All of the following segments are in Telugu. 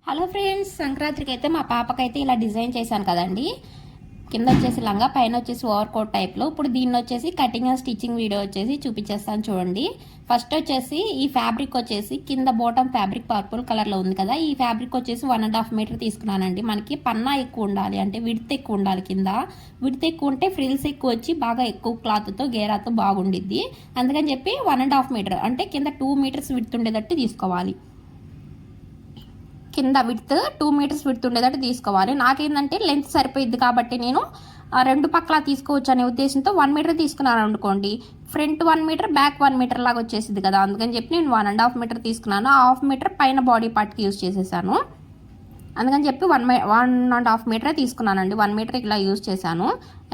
హలో ఫ్రెండ్స్, సంక్రాంతికి అయితే మా పాపకైతే ఇలా డిజైన్ చేశాను కదండి. కింద వచ్చేసి లంగా, పైన వచ్చేసి ఓవర్ కోట్ టైప్లో. ఇప్పుడు దీన్ని వచ్చేసి కటింగ్ అండ్ స్టిచ్చింగ్ వీడియో వచ్చేసి చూపించేస్తాను చూడండి. ఫస్ట్ వచ్చేసి ఈ ఫ్యాబ్రిక్ వచ్చేసి కింద బాటమ్ ఫ్యాబ్రిక్ పర్పుల్ కలర్లో ఉంది కదా, ఈ ఫ్యాబ్రిక్ వచ్చేసి 1.5 మీటర్ తీసుకున్నానండి. మనకి పన్నా ఎక్కువ ఉండాలి, అంటే విడ్త్ ఎక్కువ ఉండాలి. కింద విడ్త్ ఎక్కువ ఉంటే ఫ్రిల్స్ ఎక్కువ వచ్చి బాగా ఎక్కువ క్లాత్తో గేరాతో బాగుండిద్ది. అందుకని చెప్పి 1.5 మీటర్ అంటే కింద 2 మీటర్స్ విడ్త్ ఉండేటట్టు తీసుకోవాలి. కింద విడ్త్ 2 మీటర్స్ విడ్త్ ఉండేటట్టు తీసుకోవాలి. నాకేంటంటే లెంత్ సరిపోయిద్ది కాబట్టి నేను రెండు పక్కల తీసుకోవచ్చు అనే ఉద్దేశంతో 1 మీటర్ తీసుకున్నాను అనుకోండి. ఫ్రంట్ 1 మీటర్, బ్యాక్ 1 మీటర్ లాగా వచ్చేసింది కదా, అందుకని చెప్పి నేను 1.5 మీటర్ తీసుకున్నాను. 1/2 మీటర్ పైన బాడీ పార్ట్కి యూజ్ చేసేసాను. అందుకని చెప్పి 1.5 మీటరే తీసుకున్నానండి. 1 మీటర్ ఇలా యూజ్ చేశాను.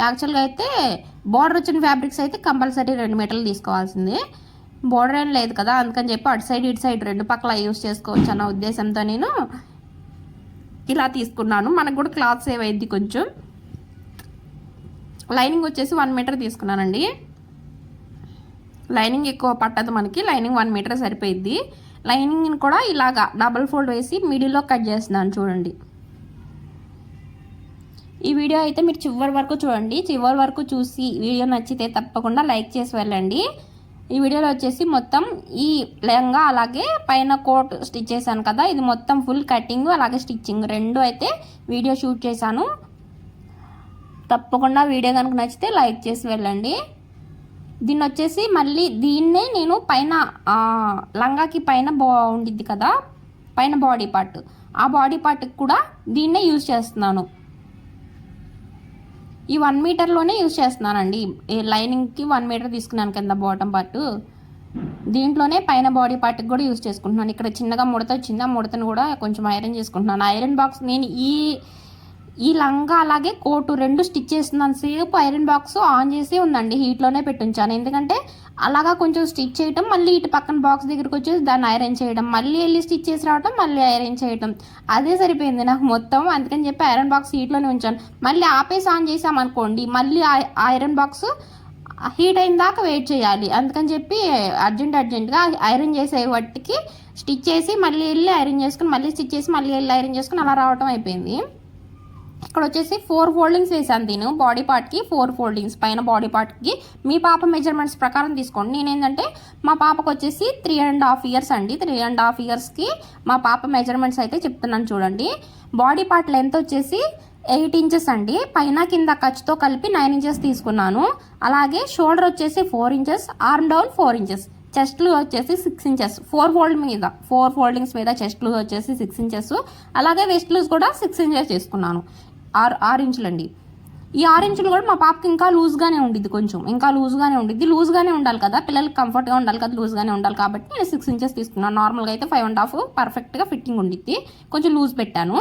యాక్చువల్గా అయితే బార్డర్ వచ్చిన ఫ్యాబ్రిక్స్ అయితే కంపల్సరీ 2 మీటర్లు తీసుకోవాల్సింది. బోర్డర్ ఏం లేదు కదా, అందుకని చెప్పి అటు సైడ్ ఇటు సైడ్ రెండు పక్కల యూజ్ చేసుకోవచ్చు అన్న ఉద్దేశంతో నేను ఇలా తీసుకున్నాను. మనకు కూడా క్లాత్ సేవ్ అయింది కొంచెం. లైనింగ్ వచ్చేసి 1 మీటర్ తీసుకున్నానండి. లైనింగ్ ఎక్కువ పట్టదు మనకి, లైనింగ్ 1 మీటర్ సరిపోయిద్ది. లైనింగ్ని కూడా ఇలాగా డబుల్ ఫోల్డ్ వేసి మిడిల్లో కట్ చేస్తున్నాను చూడండి. ఈ వీడియో అయితే మీరు చివరి వరకు చూడండి. చివరి వరకు చూసి వీడియో నచ్చితే తప్పకుండా లైక్ చేసి వెళ్ళండి. ఈ వీడియోలో వచ్చేసి మొత్తం ఈ లెహంగా అలాగే పైన కోట్ స్టిచ్ చేశాను కదా, ఇది మొత్తం ఫుల్ కటింగ్ అలాగే స్టిచ్చింగ్ రెండు అయితే వీడియో షూట్ చేశాను. తప్పకుండా వీడియో కనుక నచ్చితే లైక్ చేసి వెళ్ళండి. దీన్ని వచ్చేసి మళ్ళీ దీన్నే నేను పైన లంగాకి పైన ఉండిద్ది కదా, పైన బాడీ పార్ట్, ఆ బాడీ పార్ట్కి కూడా దీన్నే యూజ్ చేస్తున్నాను. ఈ 1 మీటర్లోనే యూజ్ చేస్తున్నానండి. లైనింగ్కి 1 మీటర్ తీసుకున్నాను కింద బాటమ్ పార్ట్, దీంట్లోనే పైన బాడీ పార్ట్కి కూడా యూజ్ చేసుకుంటున్నాను. ఇక్కడ చిన్నగా ముడత వచ్చింది, ఆ ముడతను కూడా కొంచెం ఐరన్ చేసుకుంటున్నాను. ఐరన్ బాక్స్ నేను ఈ లంగా అలాగే కోటు రెండు స్టిచ్ చేస్తున్నాను సేపు ఐరన్ బాక్స్ ఆన్ చేసి ఉందండి, హీట్లోనే పెట్టుంచాను. ఎందుకంటే అలాగా కొంచెం స్టిచ్ చేయటం, మళ్ళీ ఇటు పక్కన బాక్స్ దగ్గరికి వచ్చేసి దాన్ని ఐరన్ చేయడం, మళ్ళీ వెళ్ళి స్టిచ్ చేసి రావడం, మళ్ళీ ఐరన్ చేయడం, అదే సరిపోయింది నాకు మొత్తం. అందుకని చెప్పి ఐరన్ బాక్స్ హీట్లోనే ఉంచాను. మళ్ళీ ఆపేసి ఆన్ చేసామనుకోండి, మళ్ళీ ఐరన్ బాక్స్ హీట్ అయిన దాకా వెయిట్ చేయాలి. అందుకని చెప్పి అర్జెంట్గా ఐరన్ చేసే వాటికి స్టిచ్ చేసి మళ్ళీ వెళ్ళి ఐరన్ చేసుకుని, మళ్ళీ స్టిచ్ చేసి మళ్ళీ వెళ్ళి ఐరన్ చేసుకుని అలా రావడం అయిపోయింది. ఇక్కడ వచ్చేసి 4 ఫోల్డింగ్స్ వేసాను. నేను బాడీ పార్ట్కి 4 ఫోల్డింగ్స్, పైన బాడీ పార్ట్కి మీ పాప మెజర్మెంట్స్ ప్రకారం తీసుకోండి. నేనేంటంటే మా పాపకు వచ్చేసి 3.5 ఇయర్స్ అండి. 3.5 ఇయర్స్కి మా పాప మెజర్మెంట్స్ అయితే చెప్తున్నాను చూడండి. బాడీ పార్ట్ లెంత్ వచ్చేసి 8 ఇంచెస్ అండి. పైన కింద ఖర్చుతో కలిపి 9 ఇంచెస్ తీసుకున్నాను. అలాగే షోల్డర్ వచ్చేసి 4 inches, arm down 4 inches, chest loose వచ్చేసి 6 ఇంచెస్. 4 ఫోల్డింగ్స్ మీద చెస్ట్ లూజ్ వచ్చేసి 6 ఇంచెస్, అలాగే వెస్ట్ లూజ్ కూడా 6 ఇంచెస్ తీసుకున్నాను. 6 ఇంచులండి. ఈ 6 ఇంచులు కూడా మా పాపకి ఇంకా లూజ్గానే ఉండిద్ది, కొంచెం ఇంకా లూజ్గానే ఉండిద్ది. లూజ్గానే ఉండాలి కదా, పిల్లలకి కంఫర్ట్గా ఉండాలి కదా, లూజ్గానే ఉండాలి కాబట్టి నేను 6 ఇంచెస్ తీసుకున్నాను. నార్మల్గా అయితే 5.5 పర్ఫెక్ట్గా ఫిట్టింగ్ ఉండిద్ది, కొంచెం లూజ్ పెట్టాను.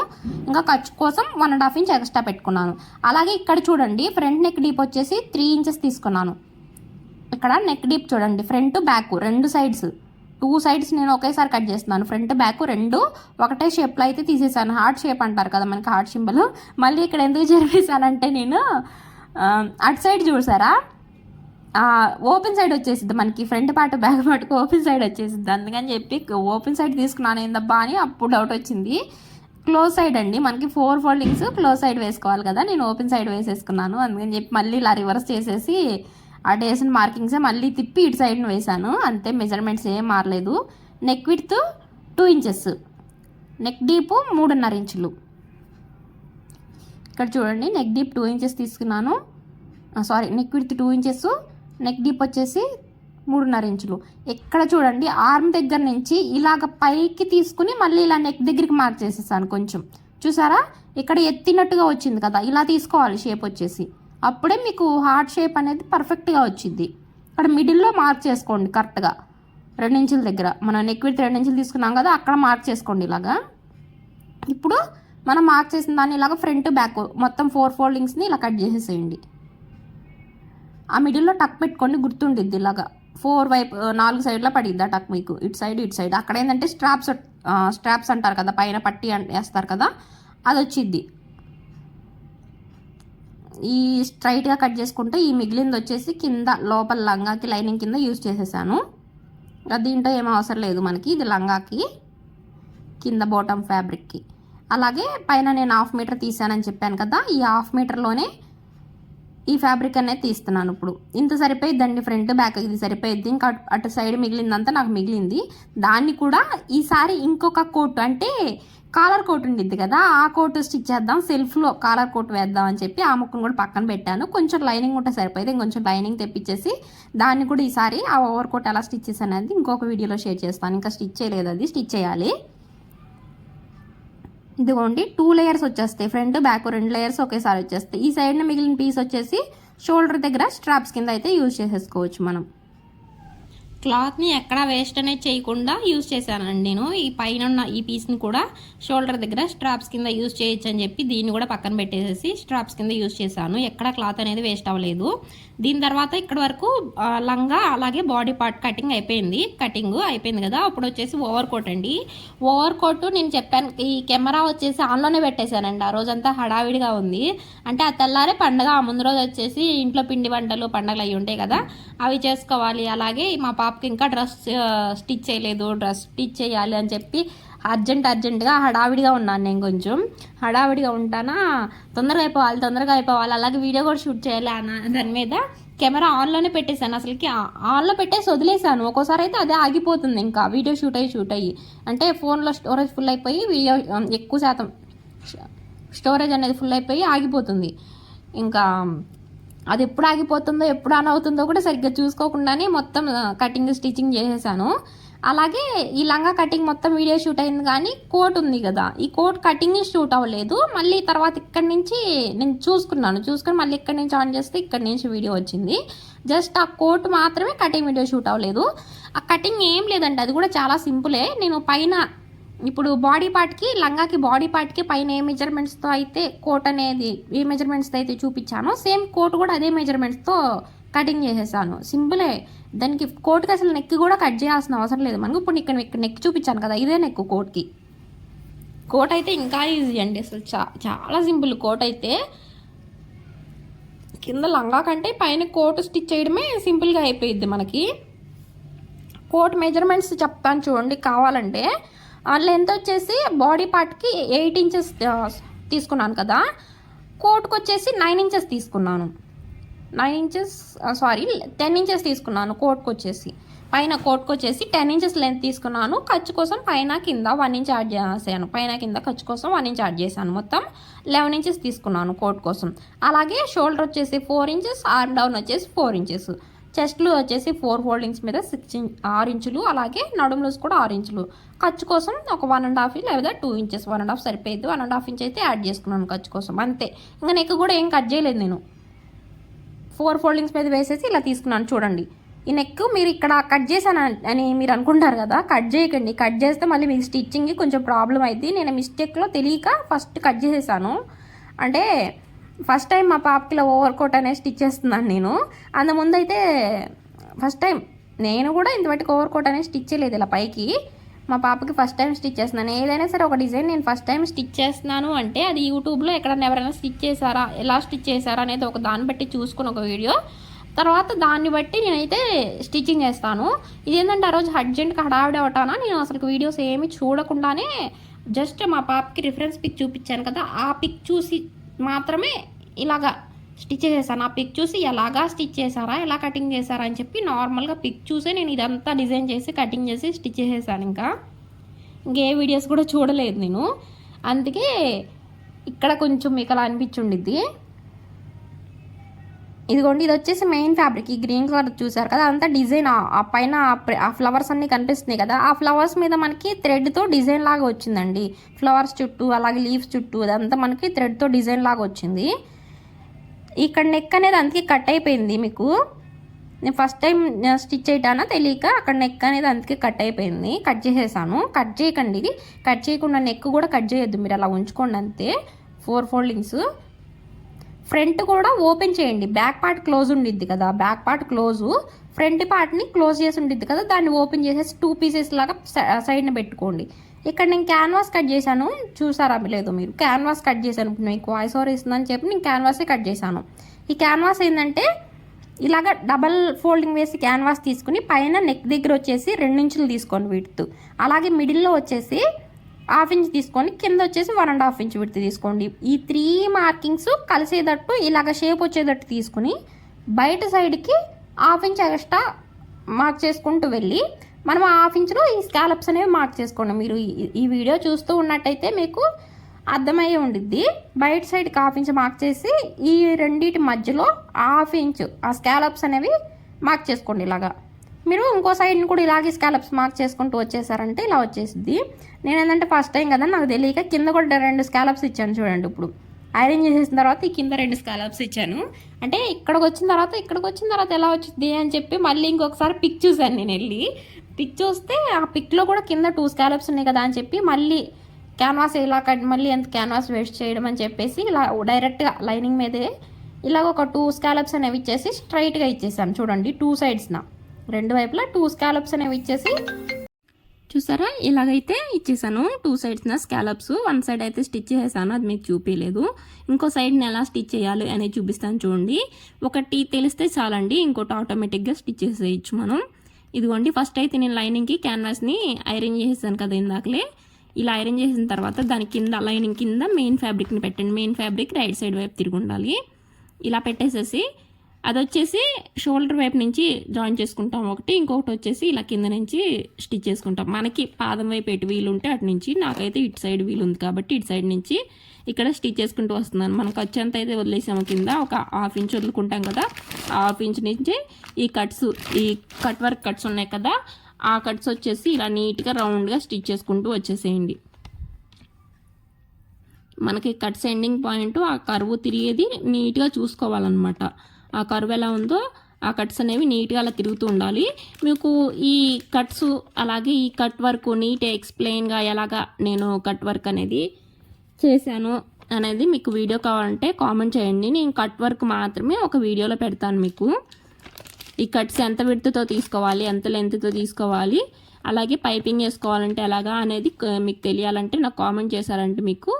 ఇంకా ఖర్చు కోసం 1.5 ఇంచ్ ఎక్స్ట్రా పెట్టుకున్నాను. అలాగే ఇక్కడ చూడండి, ఫ్రంట్ నెక్ డీప్ వచ్చేసి 3 ఇంచెస్ తీసుకున్నాను. ఇక్కడ నెక్ డీప్ చూడండి, ఫ్రంట్ బ్యాక్ రెండు సైడ్స్ 2 సైడ్స్ నేను ఒకేసారి కట్ చేస్తున్నాను. ఫ్రంట్ బ్యాక్ రెండు ఒకటే షేప్లో అయితే తీసేసాను. హార్ట్ షేప్ అంటారు కదా మనకి, హార్ట్ సింబల్. మళ్ళీ ఇక్కడ ఎందుకు జరిపేసానంటే నేను అటు సైడ్ చూసారా, ఓపెన్ సైడ్ వచ్చేసిద్ది మనకి, ఫ్రంట్ పార్ట్ బ్యాక్ పార్ట్కి ఓపెన్ సైడ్ వచ్చేసిద్ది. అందుకని చెప్పి ఓపెన్ సైడ్ తీసుకున్నాను ఏందబ్బా అని అప్పుడు డౌట్ వచ్చింది. క్లోజ్ సైడ్ అండి మనకి 4 ఫోల్డింగ్స్ క్లోజ్ సైడ్ వేసుకోవాలి కదా, నేను ఓపెన్ సైడ్ వేసేసుకున్నాను. అందుకని చెప్పి మళ్ళీ ఇలా రివర్స్ చేసేసి ఆ వేసిన మార్కింగ్సే మళ్ళీ తిప్పి ఇటు సైడ్ను వేసాను. అంతే, మెజర్మెంట్స్ ఏం మారలేదు. Neck width 2 inches, neck deep 3.5 ఇంచులు. ఇక్కడ చూడండి, నెక్ డీప్ 2 ఇంచెస్ తీసుకున్నాను. Neck width 2 inches, neck deep వచ్చేసి 3.5 ఇంచులు. ఇక్కడ చూడండి, ఆర్మ్ దగ్గర నుంచి ఇలాగ పైకి తీసుకుని మళ్ళీ ఇలా నెక్ దగ్గరికి మార్క్ చేసేసాను. కొంచెం చూసారా, ఇక్కడ ఎత్తినట్టుగా వచ్చింది కదా, ఇలా తీసుకోవాలి షేప్ వచ్చేసి, అప్పుడే మీకు హార్ట్ షేప్ అనేది పర్ఫెక్ట్గా వచ్చింది. ఇక్కడ మిడిల్లో మార్క్ చేసుకోండి కరెక్ట్గా, 2 ఇంచుల దగ్గర. మనం నెక్ విడ్త్ 2 ఇంచులు తీసుకున్నాం కదా, అక్కడ మార్క్ చేసుకోండి ఇలాగా. ఇప్పుడు మనం మార్క్ చేసిన దాన్ని ఇలాగ ఫ్రంట్ బ్యాక్ మొత్తం 4 ఫోల్డింగ్స్ని ఇలా కట్ చేసేసేయండి. ఆ మిడిల్లో టక్ పెట్టుకోండి, గుర్తుండిద్ది. ఇలాగా 4 సైడ్లో పడిద్ది ఆ టక్ మీకు, ఇటు సైడ్. అక్కడ ఏంటంటే స్ట్రాప్స్ అంటారు కదా, పైన పట్టి వేస్తారు కదా, అది వచ్చిద్ది. ఈ స్ట్రైట్గా కట్ చేసుకుంటే ఈ మిగిలింది వచ్చేసి కింద లోపల లంగాకి లైనింగ్ కింద యూజ్ చేసేసాను. దీంట్లో ఏం అవసరం లేదు మనకి, ఇది లంగాకి కింద బాటమ్ ఫ్యాబ్రిక్కి. అలాగే పైన నేను 1/2 మీటర్ తీసానని చెప్పాను కదా, ఈ 1/2 మీటర్లోనే ఈ ఫ్యాబ్రిక్ అనేది తీస్తున్నాను. ఇప్పుడు ఇంత సరిపోయిద్దండి, ఫ్రంట్ బ్యాక్ ఇది సరిపోయిద్ది. ఇంకా అటు సైడ్ మిగిలిందంతా నాకు మిగిలింది. దాన్ని కూడా ఈసారి ఇంకొక కోట్, అంటే కాలర్ కోట్ ఉండిద్ది కదా, ఆ కోట్ స్టిచ్ చేద్దాం, సెల్ఫ్లో కాలర్ కోట్ వేద్దాం అని చెప్పి ఆ ముక్కను కూడా పక్కన పెట్టాను. కొంచెం లైనింగ్ ఉంటే సరిపోయింది, ఇంకొంచెం లైనింగ్ తెప్పించేసి దాన్ని కూడా ఈసారి ఆ ఓవర్ కోట్ ఎలా స్టిచ్ చేశాను అనేది ఇంకొక వీడియోలో షేర్ చేస్తాను. ఇంకా స్టిచ్ చేయలేదు, అది స్టిచ్ చేయాలి. ఇదిగోండి 2 లేయర్స్ వచ్చేస్తాయి, ఫ్రంట్ బ్యాక్ 2 లేయర్స్ ఒకేసారి వచ్చేస్తాయి. ఈ సైడ్న మిగిలిన పీస్ వచ్చేసి షోల్డర్ దగ్గర స్ట్రాప్స్ కింద అయితే యూజ్ చేసేసుకోవచ్చు మనం. క్లాత్ని ఎక్కడా వేస్ట్ అనేది చేయకుండా యూజ్ చేశానండి నేను. ఈ పైన ఉన్న ఈ పీస్ని కూడా షోల్డర్ దగ్గర స్ట్రాప్స్ కింద యూజ్ చేయొచ్చు అని చెప్పి దీన్ని కూడా పక్కన పెట్టేసేసి స్ట్రాప్స్ కింద యూజ్ చేశాను. ఎక్కడ క్లాత్ అనేది వేస్ట్ అవ్వలేదు. దీని తర్వాత ఇక్కడ వరకు లంగా అలాగే బాడీ పార్ట్ కటింగ్ అయిపోయింది. కటింగ్ అయిపోయింది కదా, అప్పుడు వచ్చేసి ఓవర్ కోట్ అండి. ఓవర్ కోట్ నేను చెప్పాను, ఈ కెమెరా వచ్చేసి ఆన్లోనే పెట్టేశానండి. ఆ రోజంతా హడావిడిగా ఉంది. అంటే ఆ తెల్లారే పండగ, ఆ ముందు రోజు వచ్చేసి ఇంట్లో పిండి వంటలు పండగలు అవి ఉంటాయి కదా, అవి చేసుకోవాలి. అలాగే మా పాపకి ఇంకా డ్రెస్ స్టిచ్ చేయలేదు, డ్రెస్ స్టిచ్ చేయాలి అని చెప్పి అర్జెంటుగా హడావిడిగా ఉన్నాను. నేను కొంచెం హడావిడిగా ఉంటానా, తొందరగా అయిపోవాలి, అలాగే వీడియో కూడా షూట్ చేయాలి అన్న దాని మీద కెమెరా ఆన్లోనే పెట్టేశాను. అసలుకి ఆన్లో పెట్టేసి వదిలేసాను. ఒక్కోసారి అయితే అదే ఆగిపోతుంది, ఇంకా వీడియో షూట్ అయ్యి అంటే ఫోన్లో స్టోరేజ్ ఫుల్ అయిపోయి వీడియో ఎక్కువ శాతం స్టోరేజ్ అనేది ఫుల్ అయిపోయి ఆగిపోతుంది. ఇంకా అది ఎప్పుడు ఆగిపోతుందో ఎప్పుడు ఆన్ అవుతుందో కూడా సరిగ్గా చూసుకోకుండానే మొత్తం కటింగ్ స్టిచ్చింగ్ చేసేసాను. అలాగే ఈ లంగా కటింగ్ మొత్తం వీడియో షూట్ అయింది, కానీ కోట్ ఉంది కదా, ఈ కోట్ కటింగ్ షూట్ అవ్వలేదు. మళ్ళీ తర్వాత ఇక్కడి నుంచి నేను చూసుకుని మళ్ళీ ఇక్కడి నుంచి ఆన్ చేస్తే ఇక్కడి నుంచి వీడియో వచ్చింది. జస్ట్ ఆ కోట్ మాత్రమే కటింగ్ వీడియో షూట్ అవ్వలేదు. ఆ కటింగ్ ఏం లేదండి, అది కూడా చాలా సింపులే. నేను పైన ఇప్పుడు బాడీ పార్ట్కి, లంగాకి బాడీ పార్ట్కి పైన ఏ మెజర్మెంట్స్తో అయితే కోట్ అనేది ఏ మెజర్మెంట్స్తో అయితే చూపించానో సేమ్ కోట్ కూడా అదే మెజర్మెంట్స్తో కటింగ్ చేసేసాను. సింపులే. దానికి కోట్కి అసలు నెక్ కూడా కట్ చేయాల్సిన అవసరం లేదు మనకు. ఇప్పుడు ఇక్కడ నెక్ చూపించాను కదా, ఇదే నెక్ కోట్కి. కోట్ అయితే ఇంకా ఈజీ అండి, అసలు చాలా సింపుల్. కోట్ అయితే కింద లంగా కంటే పైన కోట్ స్టిచ్ చేయడమే సింపుల్గా అయిపోయిద్ది మనకి. కోట్ మెజర్మెంట్స్ చెప్తాను చూడండి కావాలంటే. లెంత్ వచ్చేసి బాడీ పార్ట్కి 8 ఇంచెస్ తీసుకున్నాను కదా, కోట్కి వచ్చేసి 9 ఇంచెస్ తీసుకున్నాను. 10 ఇంచెస్ తీసుకున్నాను కోట్కి వచ్చేసి. పైన కోట్కి వచ్చేసి 10 ఇంచెస్ లెంత్ తీసుకున్నాను. ఖర్చు కోసం పైన కింద 1 ఇంచ్ యాడ్ చేసాను. పైన కింద ఖర్చు కోసం 1 ఇంచ్ యాడ్ చేశాను. మొత్తం 11 ఇంచెస్ తీసుకున్నాను కోట్ కోసం. అలాగే షోల్డర్ వచ్చేసి 4 ఇంచెస్, ఆర్మ్ డౌన్ వచ్చేసి 4 ఇంచెస్. చెస్ట్లు వచ్చేసి 4 ఫోల్డింగ్స్ మీద 6 ఇంచులు. అలాగే నడుము లూజ్ కూడా 6 ఇంచులు. ఖర్చు కోసం ఒక 1.5 లేదా 2 ఇంచెస్, 1.5 సరిపోయింది. 1.5 ఇంచ్ అయితే యాడ్ చేసుకున్నాను ఖర్చు కోసం, అంతే. ఇంకా నెక్ కూడా ఏం కట్ చేయలేదు నేను. 4 ఫోల్డింగ్స్ మీద వేసేసి ఇలా తీసుకున్నాను. చూడండి, ఈ నెక్ మీరు ఇక్కడ కట్ చేశాను అని మీరు అనుకుంటారు కదా, కట్ చేయకండి. కట్ చేస్తే మళ్ళీ మీకు స్టిచ్చింగ్కి కొంచెం ప్రాబ్లం అయింది. నేను మిస్టేక్లో తెలియక ఫస్ట్ కట్ చేసేసాను. అంటే ఫస్ట్ టైం మా పాపకి ఇలా ఓవర్ కోట్ అనేది స్టిచ్ చేస్తున్నాను నేను. ముందు అయితే ఫస్ట్ టైం నేను కూడా ఇంతవరకు ఓవర్ కోట్ అనేది స్టిచ్ చేయలేదు ఇలా పైకి. మా పాపకి ఫస్ట్ టైం స్టిచ్ చేస్తున్నాను. ఏదైనా సరే ఒక డిజైన్ నేను ఫస్ట్ టైం స్టిచ్ చేస్తున్నాను అంటే అది యూట్యూబ్లో ఎక్కడైనా ఎవరైనా స్టిచ్ చేశారా, ఎలా స్టిచ్ చేశారా అనేది ఒక దాన్ని బట్టి చూసుకుని ఒక వీడియో, తర్వాత దాన్ని బట్టి నేనైతే స్టిచ్చింగ్ చేస్తాను. ఇదేంటంటే ఆ రోజు అర్జెంట్గా హడావిడి అవటానా, నేను అసలు వీడియోస్ ఏమి చూడకుండానే జస్ట్ మా పాపకి రిఫరెన్స్ పిక్ చూపించాను కదా, ఆ పిక్ చూసి మాత్రమే ఇలాగా స్టిచ్ చేసేసాను. ఆ పిక్ చూసి ఎలాగా స్టిచ్ చేశారా, ఎలా కటింగ్ చేశారా అని చెప్పి నార్మల్గా పిక్ చూసే నేను ఇదంతా డిజైన్ చేసి కటింగ్ చేసి స్టిచ్ చేసేసాను. ఇంకే వీడియోస్ కూడా చూడలేదు నేను. అందుకే ఇక్కడ కొంచెం మీకు అలా అనిపించుండిద్ది. ఇదిగోండి, ఇది వచ్చేసి మెయిన్ ఫ్యాబ్రిక్. ఈ గ్రీన్ కలర్ చూసారు కదా, అదంతా డిజైన్. ఆ పైన ఆ ఫ్లవర్స్ అన్నీ కనిపిస్తున్నాయి కదా, ఆ ఫ్లవర్స్ మీద మనకి థ్రెడ్తో డిజైన్ లాగా వచ్చిందండి. ఫ్లవర్స్ చుట్టూ అలాగే లీవ్స్ చుట్టూ అదంతా మనకి థ్రెడ్తో డిజైన్ లాగా వచ్చింది. ఇక్కడ నెక్ అనేది అందుకే కట్ అయిపోయింది. మీకు నేను ఫస్ట్ టైం స్టిచ్ చేయటానా తెలియక అక్కడ నెక్ అనేది అందుకే కట్ అయిపోయింది. కట్ చేసేసాను. కట్ చేయకండి, కట్ చేయకుండా నెక్ కూడా కట్ చేయొద్దు, మీరు అలా ఉంచుకోండి అంతే. 4 ఫోల్డింగ్స్. ఫ్రంట్ కూడా ఓపెన్ చేయండి. బ్యాక్ పార్ట్ క్లోజ్ ఉండిద్ది కదా, బ్యాక్ పార్ట్ క్లోజు, ఫ్రంట్ పార్ట్ని క్లోజ్ చేసి ఉండిద్ది కదా, దాన్ని ఓపెన్ చేసేసి 2 పీసెస్ లాగా సైడ్ని పెట్టుకోండి. ఇక్కడ నేను క్యాన్వాస్ కట్ చేశాను, చూసారా లేదు మీరు? క్యాన్వాస్ కట్ చేశాను. ఇప్పుడు మీకు వాయిస్ ఓవర్ ఇస్తుందని చెప్పి నేను క్యాన్వాసే కట్ చేశాను. ఈ క్యాన్వాస్ ఏంటంటే ఇలాగ డబల్ ఫోల్డింగ్ వేసి క్యాన్వాస్ తీసుకుని పైన నెక్ దగ్గర వచ్చేసి 2 ఇంచులు తీసుకోండి వీటితో. అలాగే మిడిల్లో వచ్చేసి హాఫ్ ఇంచ్ తీసుకొని కింద వచ్చేసి 1.5 ఇంచ్ విడ్త్ తీసుకోండి. ఈ 3 మార్కింగ్స్ కలిసేటట్టు ఇలాగ షేప్ వచ్చేటట్టు తీసుకుని బయట సైడ్కి హాఫ్ ఇంచ్ ఎక్స్ట్రా మార్క్ చేసుకుంటూ వెళ్ళి మనం హాఫ్ ఇంచ్లో ఈ స్కాలప్స్ అనేవి మార్క్ చేసుకోండి. మీరు ఈ వీడియో చూస్తూ ఉన్నట్టయితే మీకు అర్థమయ్యే ఉండిద్ది. బయట సైడ్కి హాఫ్ ఇంచ్ మార్క్ చేసి ఈ రెండింటి మధ్యలో హాఫ్ ఇంచ్ ఆ స్కాలప్స్ అనేవి మార్క్ చేసుకోండి. ఇలాగా మీరు ఇంకో సైడ్ని కూడా ఇలాగే స్కాలప్స్ మార్క్ చేసుకుంటూ వచ్చేసారంటే ఇలా వచ్చేసిద్ది. నేను ఏంటంటే ఫస్ట్ టైం కదా నాకు తెలియక కింద కూడా 2 స్కాలప్స్ ఇచ్చాను చూడండి. ఇప్పుడు ఐరన్ చేసేసిన తర్వాత ఈ కింద 2 స్కాలప్స్ ఇచ్చాను. అంటే ఇక్కడికి వచ్చిన తర్వాత ఎలా వచ్చింది అని చెప్పి మళ్ళీ ఇంకొకసారి పిక్ చూశాను. నేను వెళ్ళి పిక్ చూస్తే ఆ పిక్లో కూడా కింద 2 స్కాలప్స్ ఉన్నాయి కదా అని చెప్పి మళ్ళీ క్యాన్వాస్ ఇలా మళ్ళీ ఎంత క్యాన్వాస్ వేస్ట్ చేయడం అని చెప్పేసి ఇలా డైరెక్ట్గా లైనింగ్ మీదే ఇలాగ ఒక 2 స్కాలప్స్ అనేవి ఇచ్చేసి స్ట్రైట్గా ఇచ్చేసాను. చూడండి 2 సైడ్స్న 2 వైపులా 2 స్కాలప్స్ అనేవి ఇచ్చేసి చూసారా ఇలాగైతే ఇచ్చేసాను. 2 సైడ్స్న స్కాలప్స్. 1 సైడ్ అయితే స్టిచ్ చేసాను, అది మీకు చూపించలేదు. ఇంకో సైడ్ని ఎలా స్టిచ్ చేయాలి అనేది చూపిస్తాను చూడండి. ఒకటి తెలిస్తే చాలండి, ఇంకోటి ఆటోమేటిక్గా స్టిచ్ చేసేయచ్చు మనం. ఇదిగోండి ఫస్ట్ అయితే నేను లైనింగ్కి క్యాన్వాస్ని ఐరన్ చేసేసాను కదా ఇందాకలే. ఇలా ఐరన్ చేసిన తర్వాత దాని కింద లైనింగ్ కింద మెయిన్ ఫ్యాబ్రిక్ని పెట్టండి. మెయిన్ ఫ్యాబ్రిక్ రైట్ సైడ్ వైపు తిరిగి ఉండాలి. ఇలా పెట్టేసేసి అది వచ్చేసి షోల్డర్ వైపు నుంచి జాయిన్ చేసుకుంటాం ఒకటి, ఇంకొకటి వచ్చేసి ఇలా కింద నుంచి స్టిచ్ చేసుకుంటాం. మనకి పాదం వైపు ఎటు వీలు ఉంటే అటు నుంచి, నాకైతే ఇటు సైడ్ వీలు ఉంది కాబట్టి ఇటు సైడ్ నుంచి ఇక్కడ స్టిచ్ చేసుకుంటూ వస్తున్నాను. మనకు వచ్చేంత అయితే వదిలేసాము, కింద ఒక హాఫ్ ఇంచ్ వదులుకుంటాం కదా, ఆ హాఫ్ ఇంచ్ నుంచి ఈ కట్ వర్క్ కట్స్ ఉన్నాయి కదా, ఆ కట్స్ వచ్చేసి ఇలా నీట్గా రౌండ్గా స్టిచ్ చేసుకుంటూ వచ్చేసేయండి. మనకి కట్స్ ఎండింగ్ పాయింట్ ఆ కర్వ్ తిరిగేది నీట్గా చూసుకోవాలన్నమాట. ఆ కర్వ్ ఎలా ఉందో ఆ కట్స్ అనేవి నీట్గా అలా తిరుగుతూ ఉండాలి. మీకు ఈ కట్స్ అలాగే ఈ కట్ వర్క్ నీట్ ఎక్స్ప్లెయిన్గా ఎలాగా నేను కట్ వర్క్ అనేది చేశాను అనేది మీకు వీడియో కావాలంటే కామెంట్ చేయండి. నేను కట్ వర్క్ మాత్రమే ఒక వీడియోలో పెడతాను మీకు. ఈ కట్స్ ఎంత విడ్త్తో తీసుకోవాలి, ఎంత లెంత్తో తీసుకోవాలి, అలాగే పైపింగ్ వేసుకోవాలంటే ఎలాగా అనేది మీకు తెలియాలంటే నాకు కామెంట్ చేశారంటే మీకు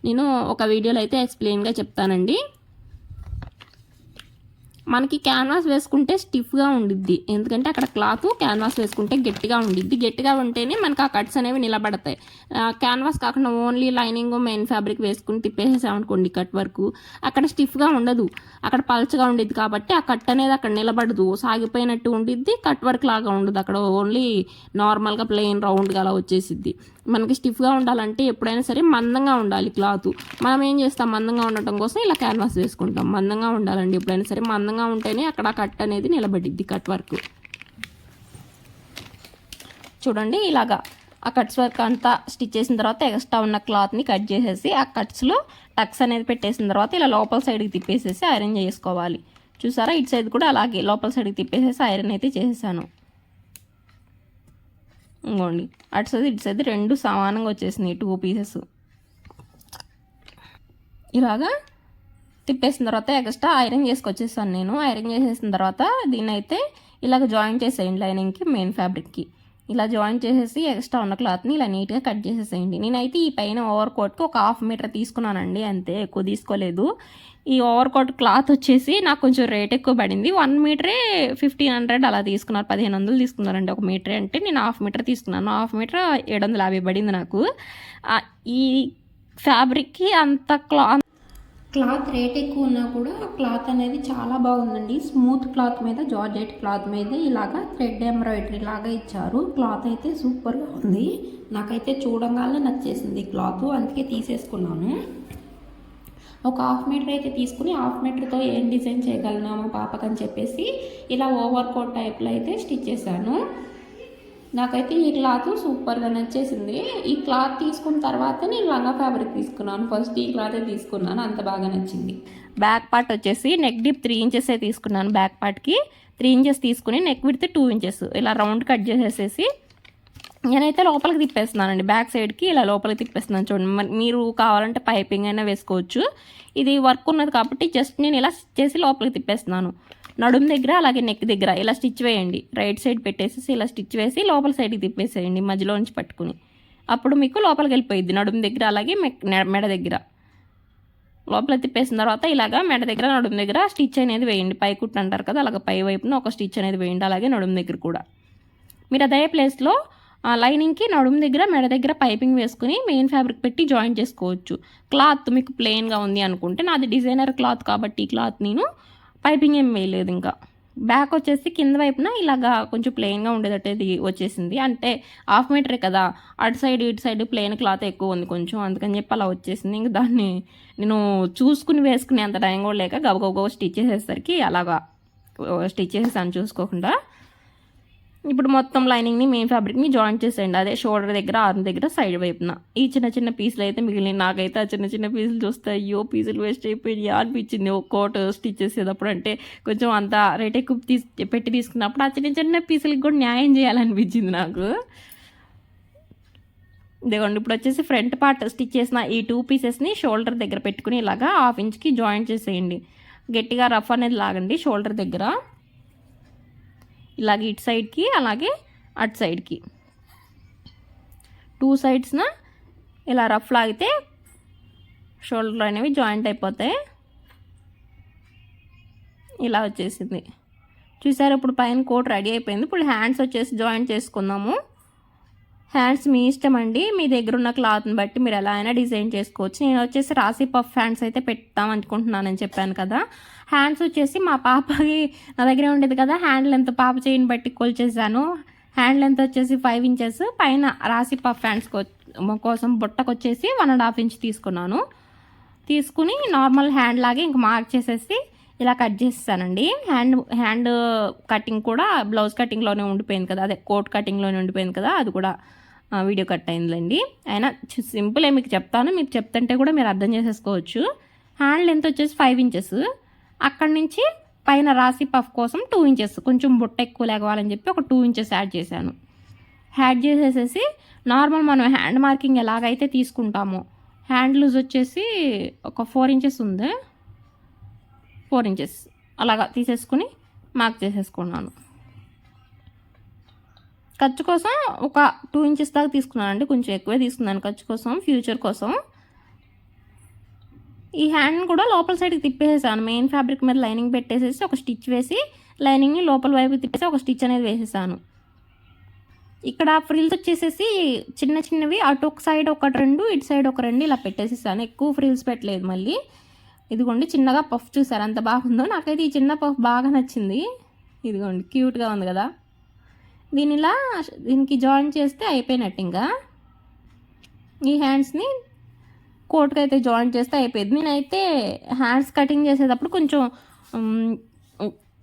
నేను ఒక వీడియోలో అయితే ఎక్స్ప్లెయిన్గా చెప్తానండి. మనకి క్యాన్వాస్ వేసుకుంటే స్టిఫ్గా ఉండిద్ది, ఎందుకంటే అక్కడ క్లాత్ క్యాన్వాస్ వేసుకుంటే గట్టిగా ఉండిద్ది. గట్టిగా ఉంటేనే మనకు ఆ కట్స్ అనేవి నిలబడతాయి. క్యాన్వాస్ కాకుండా ఓన్లీ లైనింగ్ మెయిన్ ఫ్యాబ్రిక్ వేసుకుని తిప్పేసామనుకోండి కట్ వరకు, అక్కడ స్టిఫ్గా ఉండదు, అక్కడ పల్చగా ఉండిద్ది. కాబట్టి ఆ కట్ అనేది అక్కడ నిలబడదు, సాగిపోయినట్టు ఉండిద్ది. కట్ వర్క్ లాగా ఉండదు, అక్కడ ఓన్లీ నార్మల్గా ప్లెయిన్ రౌండ్గా అలా వచ్చేసిద్ది. మనకి స్టిఫ్గా ఉండాలంటే ఎప్పుడైనా సరే మందంగా ఉండాలి క్లాత్. మనం ఏం చేస్తాం, మందంగా ఉండటం కోసం ఇలా క్యాన్వాస్ వేసుకుంటాం. మందంగా ఉండాలండి ఎప్పుడైనా సరే, మందంగా ఉంటేనే అక్కడ కట్ అనేది నిలబడిద్ది కట్ వర్క్. చూడండి ఇలాగా ఆ కట్స్ వర్క్ అంతా స్టిచ్ చేసిన తర్వాత ఎక్స్ట్రా ఉన్న క్లాత్ని కట్ చేసేసి ఆ కట్స్లో టక్స్ అనేది పెట్టేసిన తర్వాత ఇలా లోపల సైడ్కి తిప్పేసేసి ఐరన్ చేసుకోవాలి. చూసారా ఇటు సైడ్ కూడా అలాగే లోపల సైడ్కి తిప్పేసేసి ఐరన్ అయితే చేసేసాను. ఇంకోండి అటు సైడ్ ఇటు సైడ్ 2 సమానంగా వచ్చేసినాయి 2 పీసెస్. ఇలాగా తిప్పేసిన తర్వాత ఎక్స్ట్రా ఐరన్ చేసుకొచ్చేసాను నేను. ఐరన్ చేసేసిన తర్వాత దీన్ని అయితే ఇలాగ జాయిన్ చేసేయండి లైనింగ్కి మెయిన్ ఫ్యాబ్రిక్కి. ఇలా జాయిన్ చేసేసి ఎక్స్ట్రా ఉన్న క్లాత్ని ఇలా నీట్గా కట్ చేసేసేయండి. నేనైతే ఈ పైన ఓవర్ కోట్కి ఒక 1/2 మీటర్ తీసుకున్నానండి, అంతే, ఎక్కువ తీసుకోలేదు. ఈ ఓవర్ కోట్ క్లాత్ వచ్చేసి నాకు కొంచెం రేట్ ఎక్కువ పడింది. 1 మీటరే 1500 అలా తీసుకున్నారు, 1500 తీసుకున్నారండి 1 మీటరే. అంటే నేను 1/2 మీటర్ తీసుకున్నాను, 1/2 మీటర్ 750 పడింది నాకు. ఈ ఫ్యాబ్రిక్కి అంత క్లాత్ రేట్ ఎక్కువ ఉన్నా కూడా క్లాత్ అనేది చాలా బాగుందండి. స్మూత్ క్లాత్ మీద జార్జెట్ క్లాత్ మీద ఇలాగా థ్రెడ్ ఎంబ్రాయిడరీ లాగా ఇచ్చారు. క్లాత్ అయితే సూపర్గా ఉంది, నాకైతే చూడంగానే నచ్చేసింది క్లాత్, అందుకే తీసేసుకున్నాను. ఒక 1/2 మీటర్ అయితే తీసుకుని 1/2 మీటర్తో ఏం డిజైన్ చేయగలను మా పాపకని చెప్పేసి ఇలా ఓవర్ కోట్ టైప్లో అయితే స్టిచ్ చేశాను. నాకైతే ఈ క్లాత్ సూపర్గా నచ్చేసింది. ఈ క్లాత్ తీసుకున్న తర్వాత నేను లంగా ఫ్యాబ్రిక్ తీసుకున్నాను. ఫస్ట్ ఈ క్లాతే తీసుకున్నాను, అంత బాగా నచ్చింది. బ్యాక్ పార్ట్ వచ్చేసి నెక్ డీప్ 3 ఇంచెస్ తీసుకున్నాను. బ్యాక్ పార్ట్కి 3 ఇంచెస్ తీసుకుని నెక్ విడ్త్ 2 ఇంచెస్ ఇలా రౌండ్ కట్ చేసేసి నేనైతే లోపలికి తిప్పేస్తున్నానండి. బ్యాక్ సైడ్కి ఇలా లోపలికి తిప్పేస్తున్నాను. చూడండి, మీరు కావాలంటే పైపింగ్ అయినా వేసుకోవచ్చు. ఇది వర్క్ ఉన్నది కాబట్టి జస్ట్ నేను ఇలా స్టిచ్ చేసి లోపలికి తిప్పేస్తున్నాను. నడుము దగ్గర అలాగే నెక్ దగ్గర ఇలా స్టిచ్ వేయండి. రైట్ సైడ్ పెట్టేసి ఇలా స్టిచ్ వేసి లోపల సైడ్కి తిప్పేసేయండి మధ్యలో నుంచి పట్టుకుని. అప్పుడు మీకు లోపలికి వెళ్ళిపోయింది నడుము దగ్గర అలాగే మెడ దగ్గర. లోపల తిప్పేసిన తర్వాత ఇలాగా మెడ దగ్గర నడుము దగ్గర స్టిచ్ అనేది వేయండి. పై కుట్టు అంటారు కదా, అలాగే పై వైపున ఒక స్టిచ్ అనేది వేయండి. అలాగే నడుము దగ్గర కూడా మీరు అదే ప్లేస్లో ఆ లైనింగ్కి నడుము దగ్గర మెడ దగ్గర పైపింగ్ వేసుకుని మెయిన్ ఫ్యాబ్రిక్ పెట్టి జాయిన్ చేసుకోవచ్చు. క్లాత్ మీకు ప్లెయిన్గా ఉంది అనుకుంటే, నాది డిజైనర్ క్లాత్ కాబట్టి ఈ క్లాత్ నేను పైపింగ్ ఏం వేయలేదు. ఇంకా బ్యాక్ వచ్చేసి కింద వైపున ఇలాగా కొంచెం ప్లెయిన్గా ఉండేటట్టు వచ్చేసింది. అంటే 1/2 మీటరే కదా, అటు సైడ్ ఇటు సైడ్ ప్లెయిన్ క్లాత్ ఎక్కువ ఉంది కొంచెం, అందుకని చెప్పి అలా వచ్చేసింది. ఇంక దాన్ని నేను చూసుకుని వేసుకునే అంత టైం కూడా లేక గబగబ స్టిచ్ చేసేసరికి అలాగా స్టిచ్ చేసేసాను చూసుకోకుండా. ఇప్పుడు మొత్తం లైనింగ్ని మెయిన్ ఫ్యాబ్రిక్ని జాయిన్ చేసేయండి. అదే షోల్డర్ దగ్గర, ఆర్మ్ దగ్గర, సైడ్ వైపున. ఈ చిన్న చిన్న పీసులు అయితే మిగిలినాయి. నాకైతే ఆ చిన్న చిన్న పీసులు చూస్తే అయ్యో పీసులు వేస్ట్ అయిపోయి అనిపించింది. ఒక కోట్ స్టిచ్ చేసేటప్పుడు అంటే కొంచెం అంత రేట్ ఎక్కువ పెట్టి తీసుకున్నప్పుడు ఆ చిన్న చిన్న పీసులకి కూడా న్యాయం చేయాలనిపించింది నాకు. ఇదిగోండి ఇప్పుడు వచ్చేసి ఫ్రంట్ పార్ట్ స్టిచ్ చేసిన ఈ 2 పీసెస్ని షోల్డర్ దగ్గర పెట్టుకుని ఇలాగా 1/2 ఇంచ్కి జాయిన్ చేసేయండి. గట్టిగా రఫ్ అనేది లాగండి షోల్డర్ దగ్గర. ఇలాగే ఇటు సైడ్కి అలాగే అటు సైడ్కి 2 సైడ్స్న ఇలా రఫ్ లాగితే షోల్డర్లు అనేవి జాయింట్ అయిపోతాయి. ఇలా వచ్చేసింది చూసారు. ఇప్పుడు పైన కోట్ రెడీ అయిపోయింది. ఇప్పుడు హ్యాండ్స్ వచ్చేసి జాయింట్ చేసుకుందాము. హ్యాండ్స్ మీ ఇష్టం అండి, మీ దగ్గర ఉన్న క్లాత్ని బట్టి మీరు ఎలా అయినా డిజైన్ చేసుకోవచ్చు. నేను వచ్చేసి రాసి పఫ్ హ్యాండ్స్ అయితే పెడతాం అనుకుంటున్నానని చెప్పాను కదా. హ్యాండ్స్ వచ్చేసి మా పాపకి నా దగ్గరే ఉండేది కదా, హ్యాండ్ లెంత్ పాప చేయిని బట్టి కొలిచేసాను. హ్యాండ్ లెంత్ వచ్చేసి 5 ఇంచెస్, పైన రాసి పఫ్ హ్యాండ్స్ కోసం బుట్టకు వచ్చేసి 1.5 ఇంచ్ తీసుకున్నాను. తీసుకుని నార్మల్ హ్యాండ్ లాగే ఇంక మార్క్ చేసేసి ఇలా కట్ చేసేసానండి. హ్యాండ్ కటింగ్ కూడా బ్లౌజ్ కటింగ్లోనే ఉండిపోయింది కదా, అదే కోట్ కటింగ్లోనే ఉండిపోయింది కదా, అది కూడా వీడియో కట్ అయిందిలేండి. అయినా సింపులే మీకు చెప్తాను, మీకు చెప్తుంటే కూడా మీరు అర్థం చేసేసుకోవచ్చు. హ్యాండ్ లెంత్ వచ్చేసి 5 ఇంచెస్, అక్కడి నుంచి పైన రాసి పఫ్ కోసం 2 ఇంచెస్, కొంచెం బుట్ట ఎక్కువ లేవాలని చెప్పి ఒక 2 ఇంచెస్ యాడ్ చేశాను. యాడ్ చేసేసేసి నార్మల్ మనం హ్యాండ్ మార్కింగ్ ఎలాగైతే తీసుకుంటామో, హ్యాండ్ లూజ్ వచ్చేసి ఒక 4 ఇంచెస్ ఉంది, 4 ఇంచెస్ అలాగా తీసేసుకుని మార్క్ చేసేసుకున్నాను. ఖర్చు కోసం ఒక 2 ఇంచెస్ దాకా తీసుకున్నానండి, కొంచెం ఎక్కువే తీసుకున్నాను ఖర్చు కోసం, ఫ్యూచర్ కోసం. ఈ హ్యాండ్ కూడా లోపల సైడ్కి తిప్పేసేసాను. మెయిన్ ఫ్యాబ్రిక్ మీద లైనింగ్ పెట్టేసేసి ఒక స్టిచ్ వేసి లైనింగ్ని లోపల వైపు తిప్పేసి ఒక స్టిచ్ అనేది వేసేసాను. ఇక్కడ ఫ్రిల్స్ వచ్చేసేసి చిన్న చిన్నవి, అటు ఒక సైడ్ ఒక 2, ఇటు సైడ్ ఒక 2 ఇలా పెట్టేసేసాను. ఎక్కువ ఫ్రిల్స్ పెట్టలేదు. మళ్ళీ ఇదిగోండి చిన్నగా పఫ్ చూసారు ఎంత బాగుందో. నాకైతే ఈ చిన్న పఫ్ బాగా నచ్చింది. ఇదిగోండి క్యూట్గా ఉంది కదా. దీనికి జాయిన్ చేస్తే అయిపోయినట్టు. ఇంకా ఈ హ్యాండ్స్ని కోట్కి అయితే జాయిన్ చేస్తే అయిపోయింది. నేనైతే హ్యాండ్స్ కటింగ్ చేసేటప్పుడు కొంచెం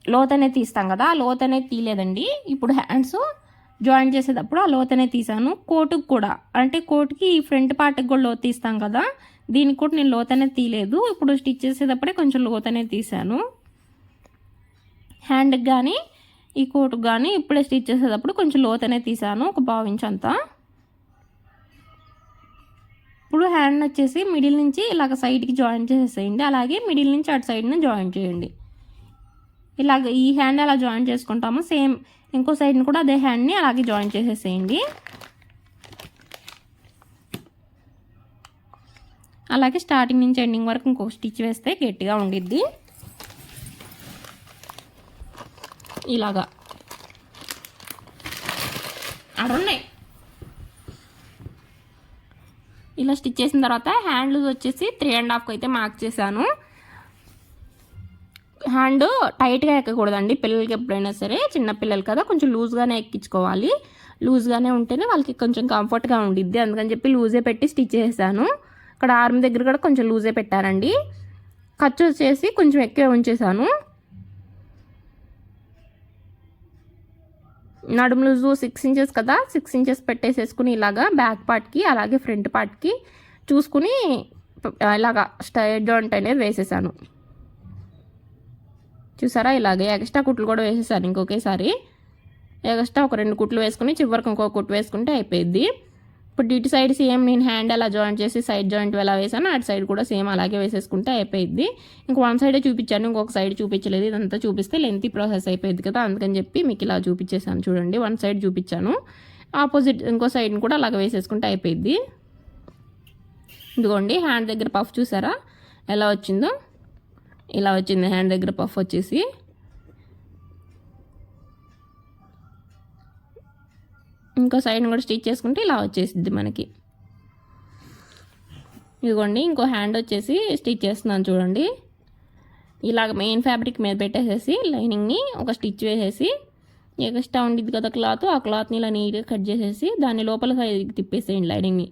లోత్ అనేది తీస్తాం కదా, ఆ లోత్ అనేది తీయలేదండి. ఇప్పుడు హ్యాండ్స్ జాయిన్ చేసేటప్పుడు ఆ లోత్ అనేది తీసాను. కోటుకు కూడా, అంటే కోట్కి ఈ ఫ్రంట్ పార్ట్కి కూడా లోత్ తీస్తాం కదా, దీనికి కూడా నేను లోత్ అనేది తీయలేదు. ఇప్పుడు స్టిచ్ చేసేటప్పుడే కొంచెం లోత్ అనేది తీసాను. హ్యాండ్కి కానీ ఈ కోటుకు కానీ ఇప్పుడే స్టిచ్ చేసేటప్పుడు కొంచెం లోత్ అనేది తీసాను, ఒక 1/2 ఇంచ్ అంతా. ఇప్పుడు హ్యాండ్ వచ్చేసి మిడిల్ నుంచి ఇలాగ సైడ్కి జాయిన్ చేసేసేయండి. అలాగే మిడిల్ నుంచి అటు సైడ్ని జాయిన్ చేయండి. ఇలాగ ఈ హ్యాండ్ అలా జాయిన్ చేసుకుంటాము, సేమ్ ఇంకో సైడ్ని కూడా అదే హ్యాండ్ని అలాగే జాయిన్ చేసేసేయండి. అలాగే స్టార్టింగ్ నుంచి ఎండింగ్ వరకు ఇంకొక స్టిచ్ వేస్తే గట్టిగా ఉండిద్ది. ఇలాగా అడున్నాయి. ఇలా స్టిచ్ చేసిన తర్వాత హ్యాండ్ లూజ్ వచ్చేసి 3.5 అయితే మార్క్ చేశాను. హ్యాండ్ టైట్గా ఎక్కకూడదండి పిల్లలకి, ఎప్పుడైనా సరే చిన్న పిల్లలు కదా కొంచెం లూజ్గానే ఎక్కించుకోవాలి. లూజ్గానే ఉంటేనే వాళ్ళకి కొంచెం కంఫర్ట్గా ఉండిద్ది, అందుకని చెప్పి లూజే పెట్టి స్టిచ్ చేశాను. ఇక్కడ ఆర్మ్ దగ్గర కూడా కొంచెం లూజే పెట్టారండి. ఖర్చు వచ్చేసి కొంచెం ఎక్కువ ఉంచేసాను. నడుము లూజు 6 ఇంచెస్ కదా, 6 ఇంచెస్ పెట్టేసేసుకుని ఇలాగా బ్యాక్ పార్ట్కి అలాగే ఫ్రంట్ పార్ట్కి చూసుకుని ఇలాగా స్ట్రైట్ జాయింట్ అనేది వేసేసాను. చూసారా, ఇలాగే ఎక్స్ట్రా కుట్లు కూడా వేసేసాను. ఇంకొకేసారి ఎక్స్ట్రా ఒక 2 కుట్లు వేసుకుని చివరికి ఇంకో కుట్టు వేసుకుంటే అయిపోయింది. ఇప్పుడు ఇటు సైడ్ సేమ్ నేను హ్యాండ్ అలా జాయిన్ చేసి సైడ్ జాయింట్ ఎలా వేసాను, అటు సైడ్ కూడా సేమ్ అలాగే వేసేసుకుంటే అయిపోయింది. ఇంక 1 సైడే చూపించాను, ఇంకొక సైడ్ చూపించలేదు. ఇదంతా చూపిస్తే లెంతీ ప్రాసెస్ అయిపోయింది కదా, అందుకని చెప్పి మీకు ఇలా చూపించేసాను. చూడండి 1 సైడ్ చూపించాను, ఆపోజిట్ ఇంకో సైడ్ని కూడా అలాగ వేసేసుకుంటే అయిపోయింది. ఇదిగోండి హ్యాండ్ దగ్గర పఫ్ చూసారా ఎలా వచ్చిందో, ఇలా వచ్చింది హ్యాండ్ దగ్గర పఫ్ వచ్చేసి. ఇంకో సైడ్ని కూడా స్టిచ్ చేసుకుంటే ఇలా వచ్చేసిద్ది మనకి. ఇదిగోండి ఇంకో హ్యాండ్ వచ్చేసి స్టిచ్ చేస్తున్నాను చూడండి. ఇలాగ మెయిన్ ఫ్యాబ్రిక్ మీద పెట్టేసేసి లైనింగ్ని ఒక స్టిచ్ వేసేసి ఎక్స్ట్రా ఉండిద్ది కదా క్లాత్, ఆ క్లాత్ని ఇలా నీట్గా కట్ చేసేసి దాన్ని లోపల సైడ్కి తిప్పేసేయండి. లైనింగ్ని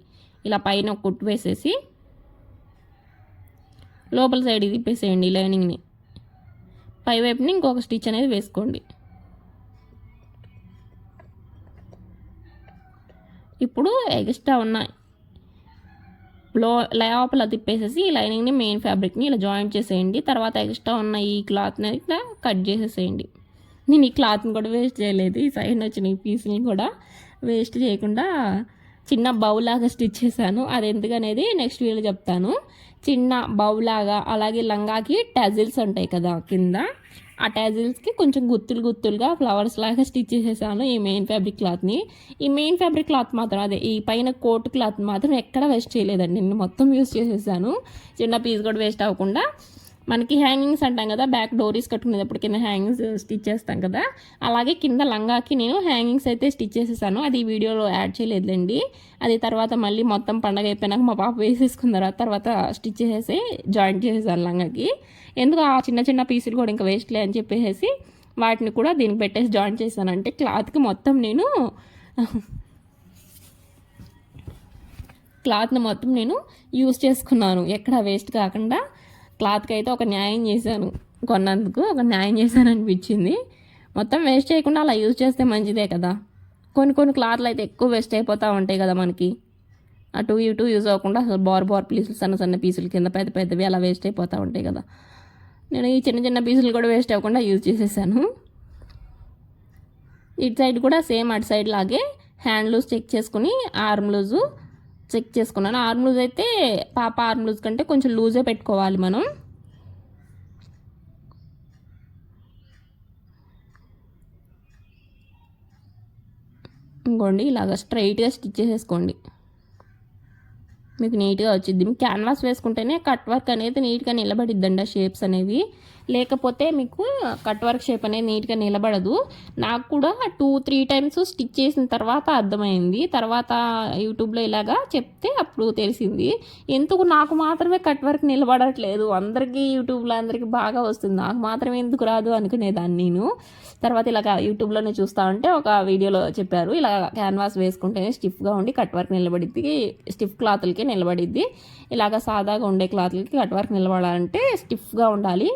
ఇలా పైన ఒక కుట్టు వేసేసి లోపల సైడ్కి తిప్పేసేయండి లైనింగ్ని. పై వైపుని ఇంకొక స్టిచ్ అనేది వేసుకోండి. ఇప్పుడు ఎక్స్ట్రా ఉన్న లోపల తిప్పేసేసి ఈ లైనింగ్ని మెయిన్ ఫ్యాబ్రిక్ని ఇలా జాయింట్ చేసేయండి. తర్వాత ఎక్స్ట్రా ఉన్న ఈ క్లాత్ని ఇట్లా కట్ చేసేసేయండి. నేను ఈ క్లాత్ని కూడా వేస్ట్ చేయలేదు, ఈ సైడ్ వచ్చిన ఈ పీస్ని కూడా వేస్ట్ చేయకుండా చిన్న బౌలాగా స్టిచ్ చేశాను. అది ఎందుకనేది నెక్స్ట్ వీడియోలో చెప్తాను. చిన్న బౌలాగా, అలాగే లంగాకి టజిల్స్ ఉంటాయి కదా కింద, ఆ టజిల్స్కి కొంచెం గుత్తులుగా ఫ్లవర్స్ లాగా స్టిచ్ చేసేసాను ఈ మెయిన్ ఫ్యాబ్రిక్ క్లాత్ని. ఈ మెయిన్ ఫ్యాబ్రిక్ క్లాత్ మాత్రం అదే ఈ పైన కోట్ క్లాత్ మాత్రం ఎక్కడ వేస్ట్ చేయలేదండి, నేను మొత్తం యూస్ చేసేసాను. చిన్న పీస్ కూడా వేస్ట్ అవ్వకుండా. మనకి హ్యాంగింగ్స్ అంటాం కదా, బ్యాక్ డోరీస్ కట్టుకునేటప్పుడు కింద హ్యాంగింగ్స్ స్టిచ్ చేస్తాం కదా, అలాగే కింద లంగాకి నేను హ్యాంగింగ్స్ అయితే స్టిచ్ చేసేసాను. అది ఈ వీడియోలో యాడ్ చేయలేదులేండి. అది తర్వాత మళ్ళీ మొత్తం పండగ అయిపోయినాక మా పాప వేసేసుకున్న తర్వాత స్టిచ్ చేసేసి జాయింట్ చేసేసాను లంగాకి. ఎందుకు ఆ చిన్న చిన్న పీసులు కూడా ఇంకా వేస్ట్లే అని చెప్పేసి వాటిని కూడా దీనికి పెట్టేసి జాయింట్ చేశాను. అంటే క్లాత్కి మొత్తం నేను యూస్ చేసుకున్నాను, ఎక్కడ వేస్ట్ కాకుండా. క్లాత్కి అయితే ఒక న్యాయం చేశాను, కొన్నందుకు ఒక న్యాయం చేశాను అనిపించింది. మొత్తం వేస్ట్ చేయకుండా అలా యూజ్ చేస్తే మంచిదే కదా. కొన్ని క్లాత్లు అయితే ఎక్కువ వేస్ట్ అయిపోతూ ఉంటాయి కదా మనకి, అటు ఇటు యూజ్ అవ్వకుండా అసలు బార్ పీసులు సన్న పీసులు కింద పెద్దవి అలా వేస్ట్ అయిపోతూ ఉంటాయి కదా. నేను ఈ చిన్న పీసులు కూడా వేస్ట్ అవ్వకుండా యూజ్ చేసేసాను. ఇటు సైడ్ కూడా సేమ్ అటు సైడ్ లాగే హ్యాండ్ లూజ్ చెక్ చేసుకుని ఆర్మ్ లూజు చెక్ చేసుకున్నాను. ఆర్మ్ లూజ్ అయితే పాప ఆర్మ్ లూజ్ కంటే కొంచెం లూజే పెట్టుకోవాలి మనం. ఇంకోండి ఇలాగ స్ట్రైట్గా స్టిచ్ చేసేసుకోండి, మీకు నీట్గా వచ్చింది. మీకు క్యాన్వాస్ వేసుకుంటేనే కట్ వర్క్ అనేది నీట్గా నిలబడిద్దండి, ఆ షేప్స్ అనేవి. లేకపోతే మీకు కట్ వర్క్ షేప్ అనేది నీట్గా నిలబడదు. నాకు కూడా 2-3 టైమ్స్ స్టిచ్ చేసిన తర్వాత అర్థమైంది. తర్వాత యూట్యూబ్లో ఇలాగా చెప్తే అప్పుడు తెలిసింది ఎందుకు నాకు మాత్రమే కట్ వర్క్ నిలబడట్లేదు. అందరికీ యూట్యూబ్లో అందరికీ బాగా వస్తుంది, నాకు మాత్రమే ఎందుకు రాదు అనుకునేదాన్ని నేను. తర్వాత ఇలాగ యూట్యూబ్లోనే చూస్తూ ఉంటే ఒక వీడియోలో చెప్పారు, ఇలా క్యాన్వాస్ వేసుకుంటేనే స్టిఫ్గా ఉండి కట్ వర్క్ నిలబడిద్ది, స్టిఫ్ క్లాత్లకి నిలబడిద్ది. ఇలాగ సాదాగా ఉండే క్లాత్లకి కట్ వర్క్ నిలబడాలంటే స్టిఫ్గా ఉండాలి,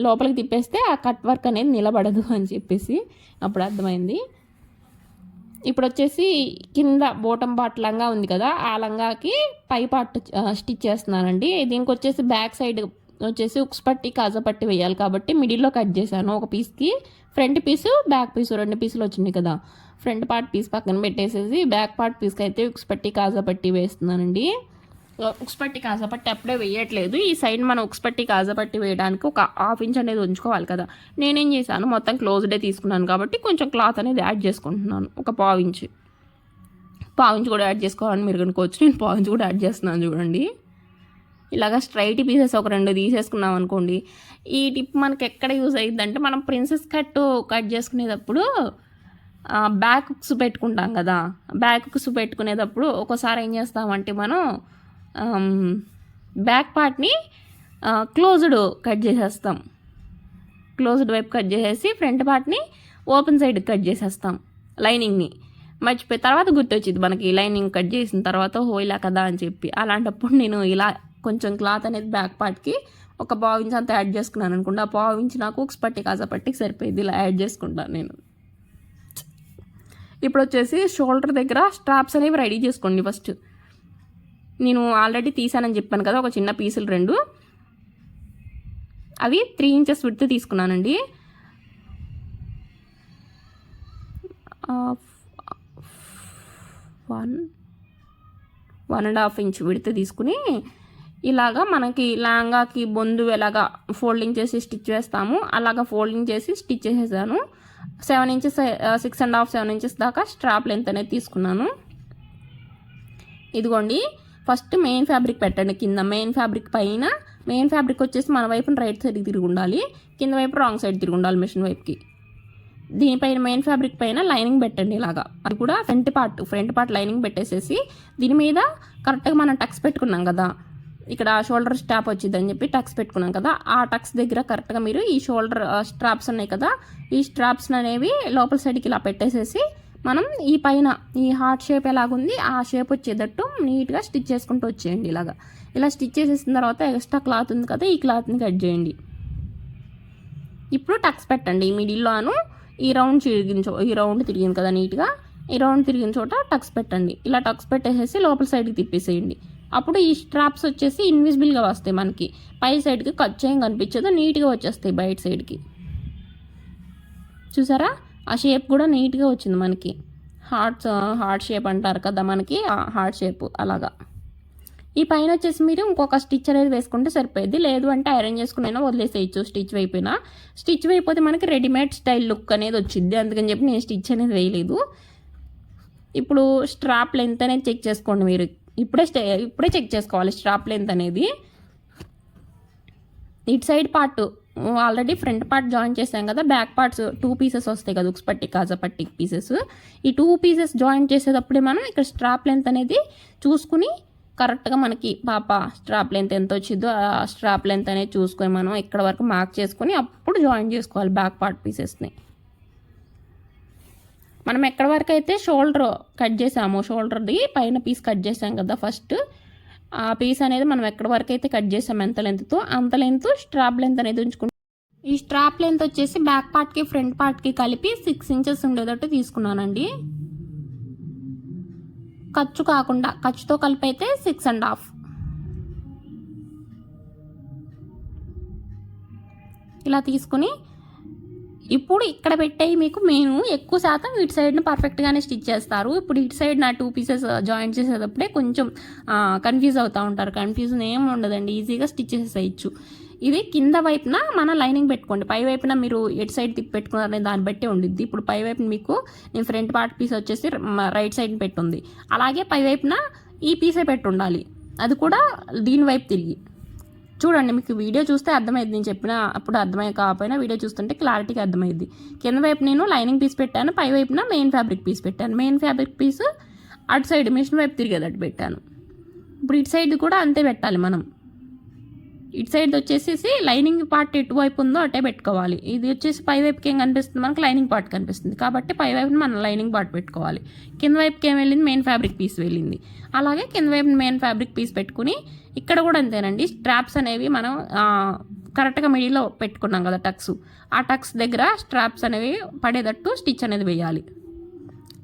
లోపలికి తిప్పేస్తే ఆ కట్ వర్క్ అనేది నిలబడదు అని చెప్పేసి అప్పుడు అర్థమైంది. ఇప్పుడు వచ్చేసి కింద బోటం పార్ట్ లంగా ఉంది కదా, ఆ లంగాకి పై పార్ట్ స్టిచ్ చేస్తున్నానండి. దీనికి వచ్చేసి బ్యాక్ సైడ్ వచ్చేసి ఉక్స్ పట్టి కాజా పట్టి వేయాలి కాబట్టి మిడిల్లో కట్ చేశాను. ఒక పీస్కి ఫ్రంట్ పీసు బ్యాక్ పీసు 2 పీసులు వచ్చినాయి కదా, ఫ్రంట్ పార్ట్ పీస్ పక్కన పెట్టేసేసి బ్యాక్ పార్ట్ పీస్కి అయితే ఉక్స్ పట్టి కాజా పట్టి వేస్తున్నానండి. ఉక్స్ పట్టి కాజా పట్టి అప్పుడే వేయట్లేదు, ఈ సైడ్ మనం ఉక్స్ పట్టి కాజా పట్టి వేయడానికి ఒక 1/2 ఇంచ్ అనేది ఉంచుకోవాలి కదా. నేనేం చేశాను, మొత్తం క్లోజ్డే తీసుకున్నాను కాబట్టి కొంచెం క్లాత్ అనేది యాడ్ చేసుకుంటున్నాను, ఒక 1/2 ఇంచ్ కూడా యాడ్ చేసుకోవాలని మీరు అనుకోవచ్చు. నేను 1/2 ఇంచ్ కూడా యాడ్ చేస్తున్నాను చూడండి. ఇలాగ స్ట్రైట్ పీసెస్ ఒక 2 తీసేసుకున్నాం అనుకోండి. ఈ టిప్ మనకి ఎక్కడ యూజ్ అయ్యిద్దంటే మనం ప్రిన్సెస్ కట్ చేసుకునేటప్పుడు బ్యాక్ హుక్స్ పెట్టుకుంటాం కదా, బ్యాక్ హుక్స్ పెట్టుకునేటప్పుడు ఒక్కోసారి ఏం చేస్తామంటే మనం బ్యాక్ పార్ట్ని క్లోజ్డ్ కట్ చేసేస్తాం, క్లోజ్డ్ వైపు కట్ చేసేసి ఫ్రంట్ పార్ట్ని ఓపెన్ సైడ్ కట్ చేసేస్తాం లైనింగ్ని. మర్చిపోయి తర్వాత గుర్తొచ్చింది మనకి లైనింగ్ కట్ చేసిన తర్వాత ఇలా కదా అని చెప్పి. అలాంటప్పుడు నేను ఇలా కొంచెం క్లాత్ అనేది బ్యాక్ పార్ట్కి ఒక 1/2 ఇంచ్ అంతా యాడ్ చేసుకున్నాను అనుకోండి. ఆ 1/2 ఇంచ్ నాకు ఉక్స్ పట్టి కాజా పట్టికి సరిపోయింది, ఇలా యాడ్ చేసుకుంటాను నేను. ఇప్పుడు వచ్చేసి షోల్డర్ దగ్గర స్ట్రాప్స్ అనేవి రెడీ చేసుకోండి. ఫస్ట్ నేను ఆల్రెడీ తీసానని చెప్పాను కదా, ఒక చిన్న పీసులు 2 అవి 3 ఇంచెస్ విడ్త్ తీసుకున్నానండి. 1.5 ఇంచ్ విడ్త్ తీసుకుని ఇలాగా మనకి లాంగాకి బొందు ఎలాగా ఫోల్డింగ్ చేసి స్టిచ్ వేస్తాము అలాగా ఫోల్డింగ్ చేసి స్టిచ్ చేసేసాను. 7 ఇంచెస్ 6.5-7 ఇంచెస్ దాకా స్ట్రాప్ లెంత్ అనేది తీసుకున్నాను. ఇదిగోండి ఫస్ట్ మెయిన్ ఫ్యాబ్రిక్ పెట్టండి కింద. మెయిన్ ఫ్యాబ్రిక్ పైన మెయిన్ ఫ్యాబ్రిక్ వచ్చేసి మన వైపున రైట్ సైడ్కి తిరిగి ఉండాలి, కింద వైపు రాంగ్ సైడ్ తిరిగి ఉండాలి మిషన్ వైపుకి. దీనిపైన మెయిన్ ఫ్యాబ్రిక్ పైన లైనింగ్ పెట్టండి ఇలాగా. అది కూడా ఫ్రంట్ పార్ట్ లైనింగ్ పెట్టేసేసి దీని మీద కరెక్ట్గా మనం టక్స్ పెట్టుకున్నాం కదా, ఇక్కడ షోల్డర్ స్ట్రాప్ వచ్చిందని చెప్పి టక్స్ పెట్టుకున్నాం కదా, ఆ టక్స్ దగ్గర కరెక్ట్గా మీరు ఈ షోల్డర్ స్ట్రాప్స్ ఉన్నాయి కదా, ఈ స్ట్రాప్స్ అనేవి లోపల సైడ్కి ఇలా పెట్టేసేసి మనం ఈ పైన ఈ హార్ట్ షేప్ ఎలాగుంది ఆ షేప్ వచ్చేటట్టు నీట్గా స్టిచ్ చేసుకుంటూ వచ్చేయండి. ఇలా స్టిచ్ చేసేసిన తర్వాత ఎక్స్ట్రా క్లాత్ ఉంది కదా, ఈ క్లాత్ని కట్ చేయండి. ఇప్పుడు టక్స్ పెట్టండి మిడిల్లోను. ఈ రౌండ్ తిరిగింది కదా నీట్గా, ఈ రౌండ్ తిరిగిన చోట టక్స్ పెట్టండి. ఇలా టక్స్ పెట్టేసేసి లోపల సైడ్కి తిప్పేసేయండి. అప్పుడు ఈ స్ట్రాప్స్ వచ్చేసి ఇన్విజిబుల్గా వస్తాయి, మనకి పై సైడ్కి కట్ చేయం కనిపించదు, నీట్గా వచ్చేస్తాయి బయట సైడ్కి. చూసారా, ఆ షేప్ కూడా నీట్గా వచ్చింది మనకి. హార్ట్ షేప్ అంటారు కదా మనకి, హార్ట్ షేప్ అలాగా. ఈ పైన వచ్చేసి మీరు ఇంకొక స్టిచ్ అనేది వేసుకుంటే సరిపోయింది, లేదు అంటే ఐరన్ చేసుకునైనా వదిలేసేయచ్చు. స్టిచ్ అయిపోతే మనకి రెడీమేడ్ స్టైల్ లుక్ అనేది వచ్చింది, అందుకని చెప్పి నేను స్టిచ్ అనేది వేయలేదు. ఇప్పుడు స్ట్రాప్ లెంత్ అనేది చెక్ చేసుకోండి మీరు. ఇప్పుడే చెక్ చేసుకోవాలి స్ట్రాప్ లెంత్ అనేది. ఇటు side part already front part join చేసాం కదా, బ్యాక్ పార్ట్స్ 2 పీసెస్ వస్తాయి కదా, ఉక్స్ పట్టి కాజా పట్టి పీసెస్. ఈ 2 పీసెస్ జాయిన్ చేసేటప్పుడే మనం ఇక్కడ స్ట్రాప్ లెంత్ అనేది చూసుకుని కరెక్ట్గా మనకి స్ట్రాప్ లెంత్ ఎంత వచ్చిందో ఆ స్ట్రాప్ లెంత్ అనేది చూసుకొని మనం ఇక్కడ వరకు మార్క్ చేసుకొని అప్పుడు జాయిన్ చేసుకోవాలి బ్యాక్ పార్ట్ పీసెస్ని. మనం ఎక్కడ వరకు అయితే షోల్డర్ కట్ చేసామో, షోల్డర్ది పైన పీస్ కట్ చేసాం కదా ఫస్ట్, ఆ పీస్ అనేది మనం ఎక్కడ వరకు అయితే కట్ చేసాం ఎంత లెంత్తో అంత లెంత్ స్ట్రాప్ లెంత్ అనేది ఉంచుకుంటాం. ఈ స్ట్రాప్ లెంత్ వచ్చేసి బ్యాక్ పార్ట్కి ఫ్రంట్ పార్ట్కి కలిపి 6 ఇంచెస్ ఉండేటట్టు తీసుకున్నానండి. ఖర్చు కాకుండా, ఖర్చుతో కలిపి అయితే 6.5. ఇలా తీసుకుని ఇప్పుడు ఇక్కడ పెట్టేవి మీకు మెయిన్ ఎక్కువ శాతం ఇటు సైడ్ని పర్ఫెక్ట్గానే స్టిచ్ చేస్తారు. ఇప్పుడు ఇటు సైడ్ నా 2 పీసెస్ జాయిన్ చేసేటప్పుడే కొంచెం కన్ఫ్యూజ్ అవుతూ ఉంటారు. కన్ఫ్యూజన్ ఏమి ఉండదండి, ఈజీగా స్టిచ్ చేసేయచ్చు. ఇది కింద వైపున మన లైనింగ్ పెట్టుకోండి, పై వైపున మీరు ఎటు సైడ్ తిప్పి పెట్టుకున్నారనే దాన్ని బట్టే ఉండిద్ది. ఇప్పుడు పై వైపున మీకు నేను ఫ్రంట్ పార్ట్ పీస్ వచ్చేసి రైట్ సైడ్ పెట్టుంది, అలాగే పై వైపున ఈ పీసే పెట్టి ఉండాలి, అది కూడా దీని వైపు తిరిగి. చూడండి, మీకు వీడియో చూస్తే అర్థమైంది, నేను చెప్పిన అప్పుడు అర్థమయ్యే కాకపోయినా వీడియో చూస్తుంటే క్లారిటీగా అర్థమైంది. కింద వైపు నేను లైనింగ్ పీస్ పెట్టాను, పై వైపున మెయిన్ ఫ్యాబ్రిక్ పీస్ పెట్టాను. మెయిన్ ఫ్యాబ్రిక్ పీస్ అటు సైడ్ మిషన్ వైపు తిరిగేటట్టు పెట్టాను. ఇప్పుడు ఇటు సైడ్ కూడా అంతే పెట్టాలి మనం. ఇటు సైడ్ వచ్చేసి లైనింగ్ పార్ట్ ఎటువైపు ఉందో అటే పెట్టుకోవాలి. ఇది వచ్చేసి పై వైపుకి ఏం కనిపిస్తుంది, మనకు లైనింగ్ పార్ట్ కనిపిస్తుంది కాబట్టి పై వైపున మనం లైనింగ్ పార్ట్ పెట్టుకోవాలి. కింద వైపుకి ఏం వెళ్ళింది, మెయిన్ ఫ్యాబ్రిక్ పీస్ వెళ్ళింది. అలాగే కింద వైపు మెయిన్ ఫ్యాబ్రిక్ పీస్ పెట్టుకుని ఇక్కడ కూడా అంతేనండి. స్ట్రాప్స్ అనేవి మనం కరెక్ట్గా మిడిల్లో పెట్టుకున్నాం కదా టక్స్, ఆ టక్స్ దగ్గర స్ట్రాప్స్ అనేవి పడేటట్టు స్టిచ్ అనేది వేయాలి.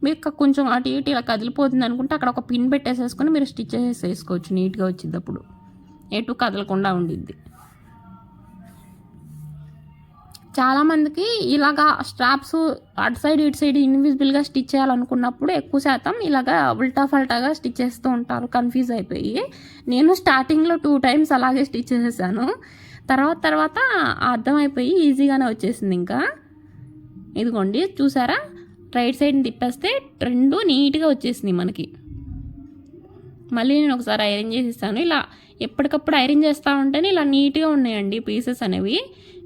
మీకు కొంచెం అటు ఇటు ఇలా కదిలిపోతుంది అనుకుంటే అక్కడ ఒక పిన్ పెట్టేసేసుకొని మీరు స్టిచ్ చేసేసుకోవచ్చు, నీట్గా వచ్చింది. అప్పుడు ఎటు కదలకుండా ఉండిద్ది. చాలామందికి ఇలాగా స్ట్రాప్స్ అటు సైడ్ ఇటు సైడ్ ఇన్విజిబుల్గా స్టిచ్ చేయాలనుకున్నప్పుడు ఎక్కువ శాతం ఇలాగా ఉల్టా ఫల్టాగా స్టిచ్ చేస్తూ ఉంటారు, కన్ఫ్యూజ్ అయిపోయి. నేను స్టార్టింగ్లో 2 టైమ్స్ అలాగే స్టిచ్ చేసేసాను, తర్వాత అర్థమైపోయి ఈజీగానే వచ్చేసింది. ఇంకా ఇదిగోండి చూసారా, రైట్ సైడ్ని తిప్పేస్తే 2 నీట్గా వచ్చేసింది మనకి. మళ్ళీ నేను ఒకసారి ఐరన్ చేసిస్తాను. ఇలా ఎప్పటికప్పుడు ఐరన్ చేస్తూ ఉంటేనే ఇలా నీట్గా ఉన్నాయండి పీసెస్ అనేవి.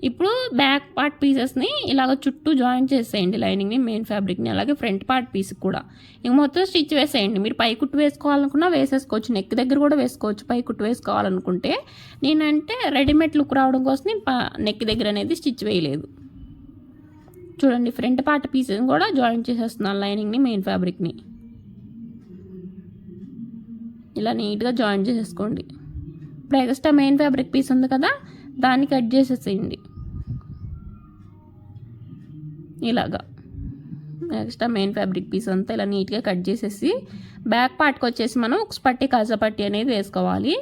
ఇప్పుడు బ్యాక్ పార్ట్ పీసెస్ని ఇలాగ చుట్టూ జాయిన్ చేసేయండి, లైనింగ్ని, మెయిన్ ఫ్యాబ్రిక్ని, అలాగే ఫ్రంట్ పార్ట్ పీస్కి కూడా. ఇంక మొత్తం స్టిచ్ వేసేయండి. మీరు పై కుట్టు వేసుకోవాలనుకున్నా వేసేసుకోవచ్చు, నెక్ దగ్గర కూడా వేసుకోవచ్చు పై కుట్టు వేసుకోవాలనుకుంటే. నేనంటే రెడీమేడ్ లుక్ రావడం కోసం నెక్ దగ్గర అనేది స్టిచ్ వేయలేదు. చూడండి, ఫ్రంట్ పార్ట్ పీసెస్ కూడా జాయిన్ చేసేస్తున్నాను, లైనింగ్ని, మెయిన్ ఫ్యాబ్రిక్ని. ఇలా నీట్గా జాయిన్ చేసేసుకోండి. ఇప్పుడు ఎక్స్ట్రా మెయిన్ ఫ్యాబ్రిక్ పీస్ ఉంది కదా, దాన్ని కట్ చేసేసేయండి. ఇలాగా ఎక్స్ట్రా మెయిన్ ఫ్యాబ్రిక్ పీస్ అంతా ఇలా నీట్గా కట్ చేసేసి బ్యాక్ పార్ట్కి వచ్చేసి మనం ఉక్స్ పట్టి కాజా పట్టి అనేది వేసుకోవాలి.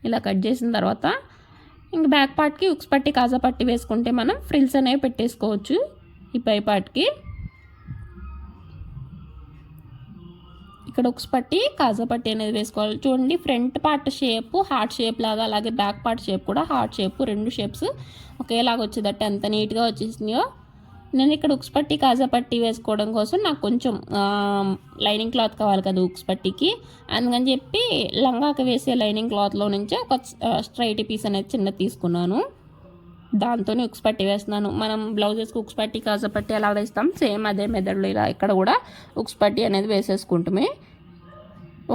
ఇలా కట్ చేసిన తర్వాత ఇంక బ్యాక్ పార్ట్కి ఉక్స్ పట్టి కాజా పట్టి వేసుకుంటే మనం ఫ్రిల్స్ అనేవి పెట్టేసుకోవచ్చు. ఈ పై పార్ట్కి ఇక్కడ ఉక్స్ పట్టి కాజా పట్టి అనేది వేసుకోవాలి. చూడండి, front part shape heart shape లాగా, అలాగే బ్యాక్ పార్ట్ షేప్ కూడా హార్ట్ షేప్, 2 షేప్స్ ఒకేలాగా వచ్చేటట్టు ఎంత నీట్గా వచ్చేసినాయో నేను ఇక్కడ ఉక్స్ పట్టి కాజా పట్టి వేసుకోవడం కోసం నాకు కొంచెం లైనింగ్ క్లాత్ కావాలి కదా ఉక్స్ పట్టికి, అందుకని చెప్పి లంగాకి వేసే లైనింగ్ క్లాత్లో నుంచి ఒక స్ట్రైట్ పీస్ అనేది చిన్నది తీసుకున్నాను. దాంతోనే ఉక్స్ పట్టి వేస్తున్నాను. మనం బ్లౌజెస్కి ఉక్స్ పట్టి కాజా పట్టి ఎలా వేస్తాం సేమ్ అదే మెథడ్లో ఇలా ఇక్కడ కూడా ఉక్స్ పట్టి అనేది వేసేసుకుంటామే.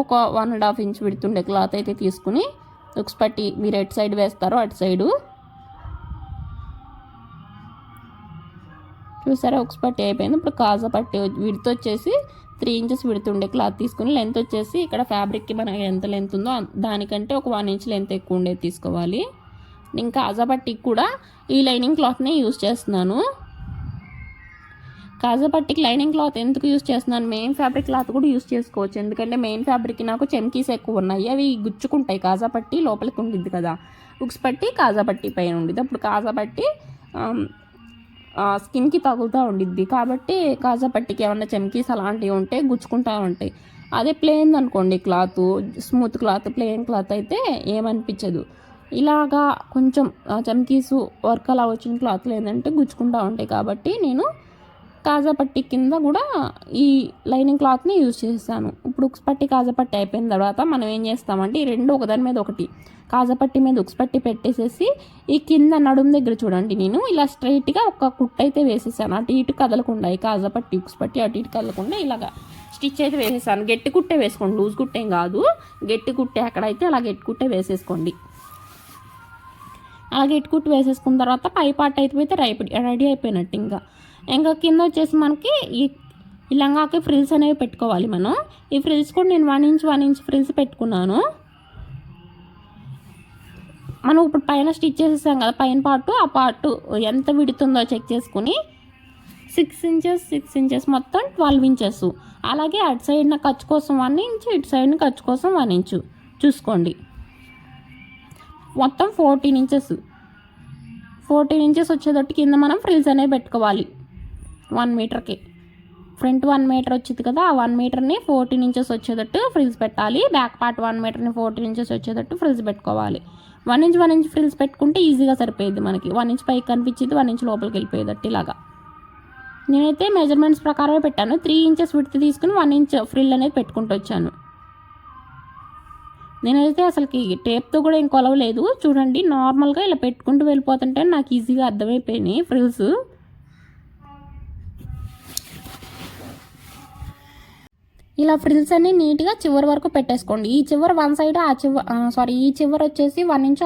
ఒక 1.5 ఇంచ్ విడుతుండే క్లాత్ అయితే తీసుకుని ఉక్స్ పట్టి మీరు ఎటు సైడ్ వేస్తారో అటు సైడు చూసారా ఉక్స్ పట్టి అయిపోయింది. ఇప్పుడు కాజా పట్టి విడత వచ్చేసి 3 ఇంచెస్ విడుతుండే క్లాత్ తీసుకుని లెంత్ వచ్చేసి ఇక్కడ ఫ్యాబ్రిక్కి మనకి ఎంత లెంత్ ఉందో దానికంటే ఒక 1 ఇంచ్ లెంత్ ఎక్కువ ఉండేది తీసుకోవాలి. నేను కాజా పట్టికి కూడా ఈ లైనింగ్ క్లాత్ని యూజ్ చేస్తున్నాను. కాజా పట్టికి లైనింగ్ క్లాత్ ఎందుకు యూజ్ చేస్తున్నాను, మెయిన్ ఫ్యాబ్రిక్ క్లాత్ కూడా యూజ్ చేసుకోవచ్చు. ఎందుకంటే మెయిన్ ఫ్యాబ్రిక్కి నాకు చెమ్కీస్ ఎక్కువ ఉన్నాయి, అవి గుచ్చుకుంటాయి. కాజా పట్టి లోపలికి ఉండిద్ది కదా, ఉక్స్ పట్టి కాజా పట్టి పైన ఉండిద్ది. అప్పుడు కాజా పట్టి స్కిన్కి తగులుతూ ఉండిద్ది. కాబట్టి కాజా పట్టికి ఏమన్నా చెమ్కీస్ అలాంటివి ఉంటే గుచ్చుకుంటూ ఉంటాయి. అదే ప్లెయిన్ అనుకోండి cloth, smooth cloth, plain cloth అయితే ఏమనిపించదు. ఇలాగా కొంచెం చమ్కీసు వర్క్ అలా వచ్చిన క్లాత్లు ఏంటంటే గుచ్చుకుంటూ ఉంటాయి. కాబట్టి నేను కాజా పట్టి కింద కూడా ఈ లైనింగ్ క్లాత్ని యూజ్ చేస్తాను. ఇప్పుడు ఉక్స్ పట్టి కాజా పట్టి అయిపోయిన తర్వాత మనం ఏం చేస్తామంటే ఈ రెండు ఒకదాని మీద ఒకటి కాజా పట్టి మీద ఉక్స్ పట్టి పెట్టేసేసి ఈ కింద నడుము దగ్గర చూడండి నేను ఇలా స్ట్రైట్గా ఒక కుట్టు అయితే వేసేసాను. అటు ఇటు కదలకుండా, ఈ కాజా పట్టి ఉక్స్ పట్టి అటు ఇటు కదలకుండా ఇలాగా స్టిచ్ అయితే వేసేసాను. గట్టి కుట్టే వేసుకోండి, లూజ్ కుట్టేం కాదు. గట్టి కుట్టే అక్కడైతే అలా గట్టి కుట్టే వేసేసుకోండి. అలా గట్టి కుట్టు వేసేసుకున్న తర్వాత పై పార్ట్ అయితే రెడీ అయిపోయినట్టు. ఇంకా కింద వచ్చేసి మనకి ఈ లంగాకి ఫ్రిల్స్ అనేవి పెట్టుకోవాలి మనం. ఈ ఫ్రిల్స్ కూడా నేను 1 ఇంచ్ ఫ్రిల్స్ పెట్టుకున్నాను. మనం ఇప్పుడు పైన స్టిచ్ చేసేసాం కదా పైన పార్ట్, ఆ పార్ట్ ఎంత విడుతుందో చెక్ చేసుకుని 6 ఇంచెస్ మొత్తం 12 ఇంచెస్. అలాగే అటు సైడ్న ఖర్చు కోసం 1 ఇంచ్, ఇటు సైడ్న ఖర్చు కోసం 1 ఇంచ్ చూసుకోండి. మొత్తం 14 ఇంచెస్ వచ్చేటట్టు కింద మనం ఫ్రిల్స్ అనేవి పెట్టుకోవాలి. 1 మీటర్కి ఫ్రంట్ 1 మీటర్ వచ్చింది కదా, ఆ 1 మీటర్ని 14 ఇంచెస్ వచ్చేటట్టు ఫ్రిల్స్ పెట్టాలి. బ్యాక్ పార్ట్ 1 మీటర్ని 14 ఇంచెస్ వచ్చేటట్టు ఫ్రిల్స్ పెట్టుకోవాలి. 1 ఇంచ్ ఫ్రిల్స్ పెట్టుకుంటే ఈజీగా సరిపోయేది మనకి. 1 ఇంచ్ పైకి కనిపించేది, 1 ఇంచ్ లోపలికి వెళ్ళిపోయేదట్టు ఇలాగా. నేనైతే మెజర్మెంట్స్ ప్రకారమే పెట్టాను. 3 ఇంచెస్ విడ్త్ తీసుకుని 1 ఇంచ్ ఫ్రిల్ అనేది పెట్టుకుంటూ వచ్చాను. నేనైతే అసలుకి టేప్తో కూడా ఏం కొలవలేదు. చూడండి నార్మల్గా ఇలా పెట్టుకుంటూ వెళ్ళిపోతుంటే నాకు ఈజీగా అర్థమైపోయినాయి ఫ్రిల్స్. ఇలా ఫ్రిల్స్ అన్ని నీట్గా చివరి వరకు పెట్టేసుకోండి. ఈ చివరి వన్ సైడ్ ఈ చివరి వచ్చేసి 1 ఇంచ్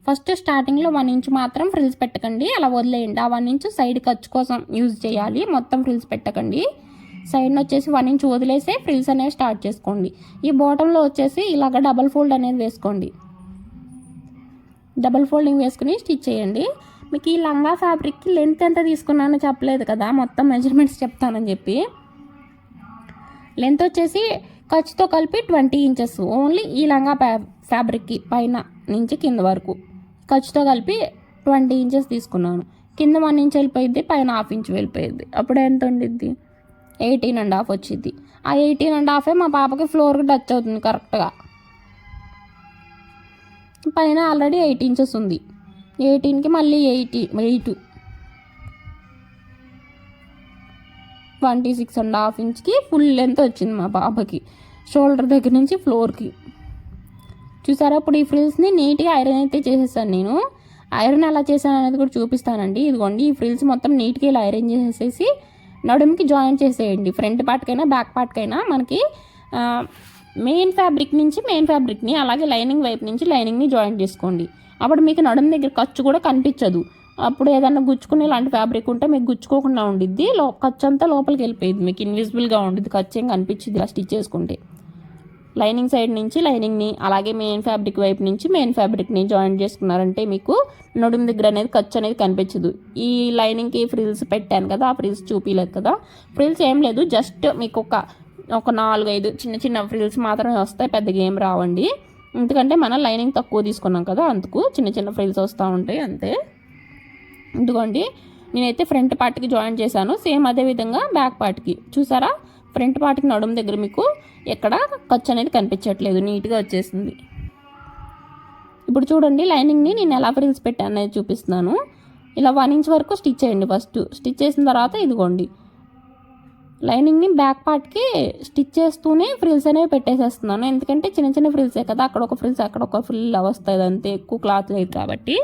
ఫస్ట్ స్టార్టింగ్లో 1 ఇంచ్ మాత్రం ఫ్రిల్స్ పెట్టకండి, అలా వదిలేయండి. ఆ 1 ఇంచ్ సైడ్ ఖర్చు కోసం యూజ్ చేయాలి, మొత్తం ఫ్రిల్స్ పెట్టకండి. సైడ్ని వచ్చేసి 1 ఇంచ్ వదిలేసే ఫ్రిల్స్ అనేవి స్టార్ట్ చేసుకోండి. ఈ బాటంలో వచ్చేసి ఇలాగ డబల్ ఫోల్డ్ అనేది వేసుకోండి. డబల్ ఫోల్డింగ్ వేసుకుని స్టిచ్ చేయండి. మీకు ఈ లంగా ఫ్యాబ్రిక్కి లెంత్ ఎంత తీసుకున్నానో చెప్పలేదు కదా, మొత్తం మెజర్మెంట్స్ చెప్తానని చెప్పి. లెంత్ వచ్చేసి ఖర్చుతో కలిపి 20 ఇంచెస్ ఓన్లీ ఈ లంగా ఫ్యాబ్రిక్కి పైన నుంచి కింద వరకు ఖర్చుతో కలిపి 20 ఇంచెస్ తీసుకున్నాను. కింద 1 ఇంచ్ వెళ్ళిపోయింది, పైన 1/2 ఇంచ్ వెళ్ళిపోయింది. అప్పుడు ఎంత ఉండిద్ది? 18.5 వచ్చింది. ఆ 18.5 మా పాపకి ఫ్లోర్కి టచ్ అవుతుంది కరెక్ట్గా. పైన ఆల్రెడీ 8 ఇంచెస్ ఉంది. 18కి మళ్ళీ 8 26.5 ఇంచ్కి ఫుల్ లెంత్ వచ్చింది మా పాపకి, షోల్డర్ దగ్గర నుంచి ఫ్లోర్కి. చూసారా? ఇప్పుడు ఈ ఫ్రిల్స్ని నీట్గా ఐరన్ అయితే చేసేసాను నేను. ఐరన్ ఎలా చేశాను అనేది కూడా చూపిస్తానండి. ఇదిగోండి ఈ ఫ్రిల్స్ మొత్తం నీట్గా ఇలా ఐరన్ చేసేసి నడుముకి జాయిన్ చేసేయండి. ఫ్రంట్ పార్ట్కైనా బ్యాక్ పార్ట్కైనా మనకి మెయిన్ ఫ్యాబ్రిక్ని అలాగే లైనింగ్ వైపు నుంచి లైనింగ్ని జాయిన్ చేసుకోండి. అప్పుడు మీకు నడుము దగ్గర ఖర్చు కూడా కనిపించదు. అప్పుడు ఏదైనా గుచ్చుకునే ఇలాంటి ఫ్యాబ్రిక్ ఉంటే మీకు గుచ్చుకోకుండా ఉండిద్ది, ఖర్చు అంతా లోపలికి వెళ్ళిపోయింది, మీకు ఇన్విజిబుల్గా ఉండిద్ది, ఖర్చు ఏం కనిపించింది ఇలా స్టిచ్ చేసుకుంటే. లైనింగ్ సైడ్ నుంచి లైనింగ్ని అలాగే మెయిన్ ఫ్యాబ్రిక్ వైపు నుంచి మెయిన్ ఫ్యాబ్రిక్ని జాయిన్ చేసుకున్నారంటే మీకు నడుము దగ్గర అనేది ఖర్చు అనేది కనిపించదు. ఈ లైనింగ్కి ఫ్రిల్స్ పెట్టాను కదా, ఆ ఫ్రిల్స్ చూపించలేదు కదా. ఫ్రిల్స్ ఏం లేదు, జస్ట్ మీకు ఒక 4-5 చిన్న ఫ్రిల్స్ మాత్రమే వస్తాయి, పెద్దగా ఏం రావండి. ఎందుకంటే మనం లైనింగ్ తక్కువ తీసుకున్నాం కదా, అందుకు చిన్న ఫ్రిల్స్ వస్తూ ఉంటాయి అంతే. ఇదిగోండి నేనైతే ఫ్రంట్ పార్ట్కి జాయిన్ చేశాను, సేమ్ అదే విధంగా బ్యాక్ పార్ట్కి. చూసారా? ఫ్రంట్ పార్ట్కి నడుము దగ్గర మీకు ఎక్కడ ఖర్చు అనేది కనిపించట్లేదు, నీట్గా వచ్చేసింది. ఇప్పుడు చూడండి లైనింగ్ని నేను ఎలా ఫ్రిల్స్ పెట్టాను అనేది చూపిస్తున్నాను. ఇలా 1 ఇంచ్ వరకు స్టిచ్ చేయండి. ఫస్ట్ స్టిచ్ చేసిన తర్వాత ఇదిగోండి లైనింగ్ని బ్యాక్ పార్ట్కి స్టిచ్ చేస్తూనే ఫ్రిల్స్ అనేవి పెట్టేసేస్తున్నాను. ఎందుకంటే చిన్న చిన్న ఫ్రిల్సే కదా, అక్కడ ఒక ఫ్రిల్స్ అక్కడ ఒక ఫ్రిల్ వస్తుంది అంతే, ఎక్కువ క్లాత్ లేదు కాబట్టి.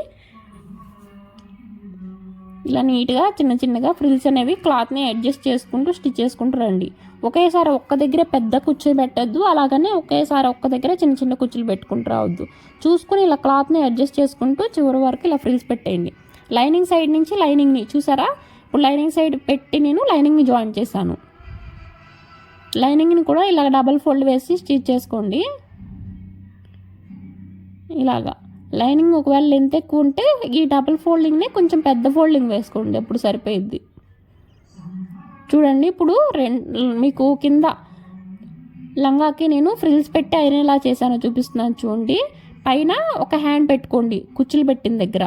ఇలా నీట్గా చిన్న చిన్నగా ఫ్రిల్స్ అనేవి క్లాత్ని అడ్జస్ట్ చేసుకుంటూ స్టిచ్ చేసుకుంటూ రండి. ఒకేసారి ఒక్క దగ్గర పెద్ద కుచ్చులు పెట్టద్దు, అలాగనే ఒకేసారి ఒక్క దగ్గర చిన్న చిన్న కుచ్చులు పెట్టుకుంటూ రావద్దు. చూసుకుని ఇలా క్లాత్ని అడ్జస్ట్ చేసుకుంటూ చివరి వరకు ఇలా ఫ్రిల్స్ పెట్టేయండి. లైనింగ్ సైడ్ నుంచి లైనింగ్ని చూసారా, ఇప్పుడు లైనింగ్ సైడ్ పెట్టి నేను లైనింగ్ని జాయిన్ చేశాను. లైనింగ్ని కూడా ఇలా డబల్ ఫోల్డ్ వేసి స్టిచ్ చేసుకోండి. ఇలాగా లైనింగ్ ఒకవేళ లెంత్ ఎక్కువ ఉంటే ఈ డబుల్ ఫోల్డింగ్ని కొంచెం పెద్ద ఫోల్డింగ్ వేసుకోండి, అప్పుడు సరిపోయిద్ది. చూడండి ఇప్పుడు మీకు కింద లంగాకి నేను ఫ్రిల్స్ పెట్టి ఐరన్ ఎలా చేశానో చూపిస్తున్నాను చూడండి. పైన ఒక హ్యాండ్ పెట్టుకోండి కుచ్చులు పెట్టిన దగ్గర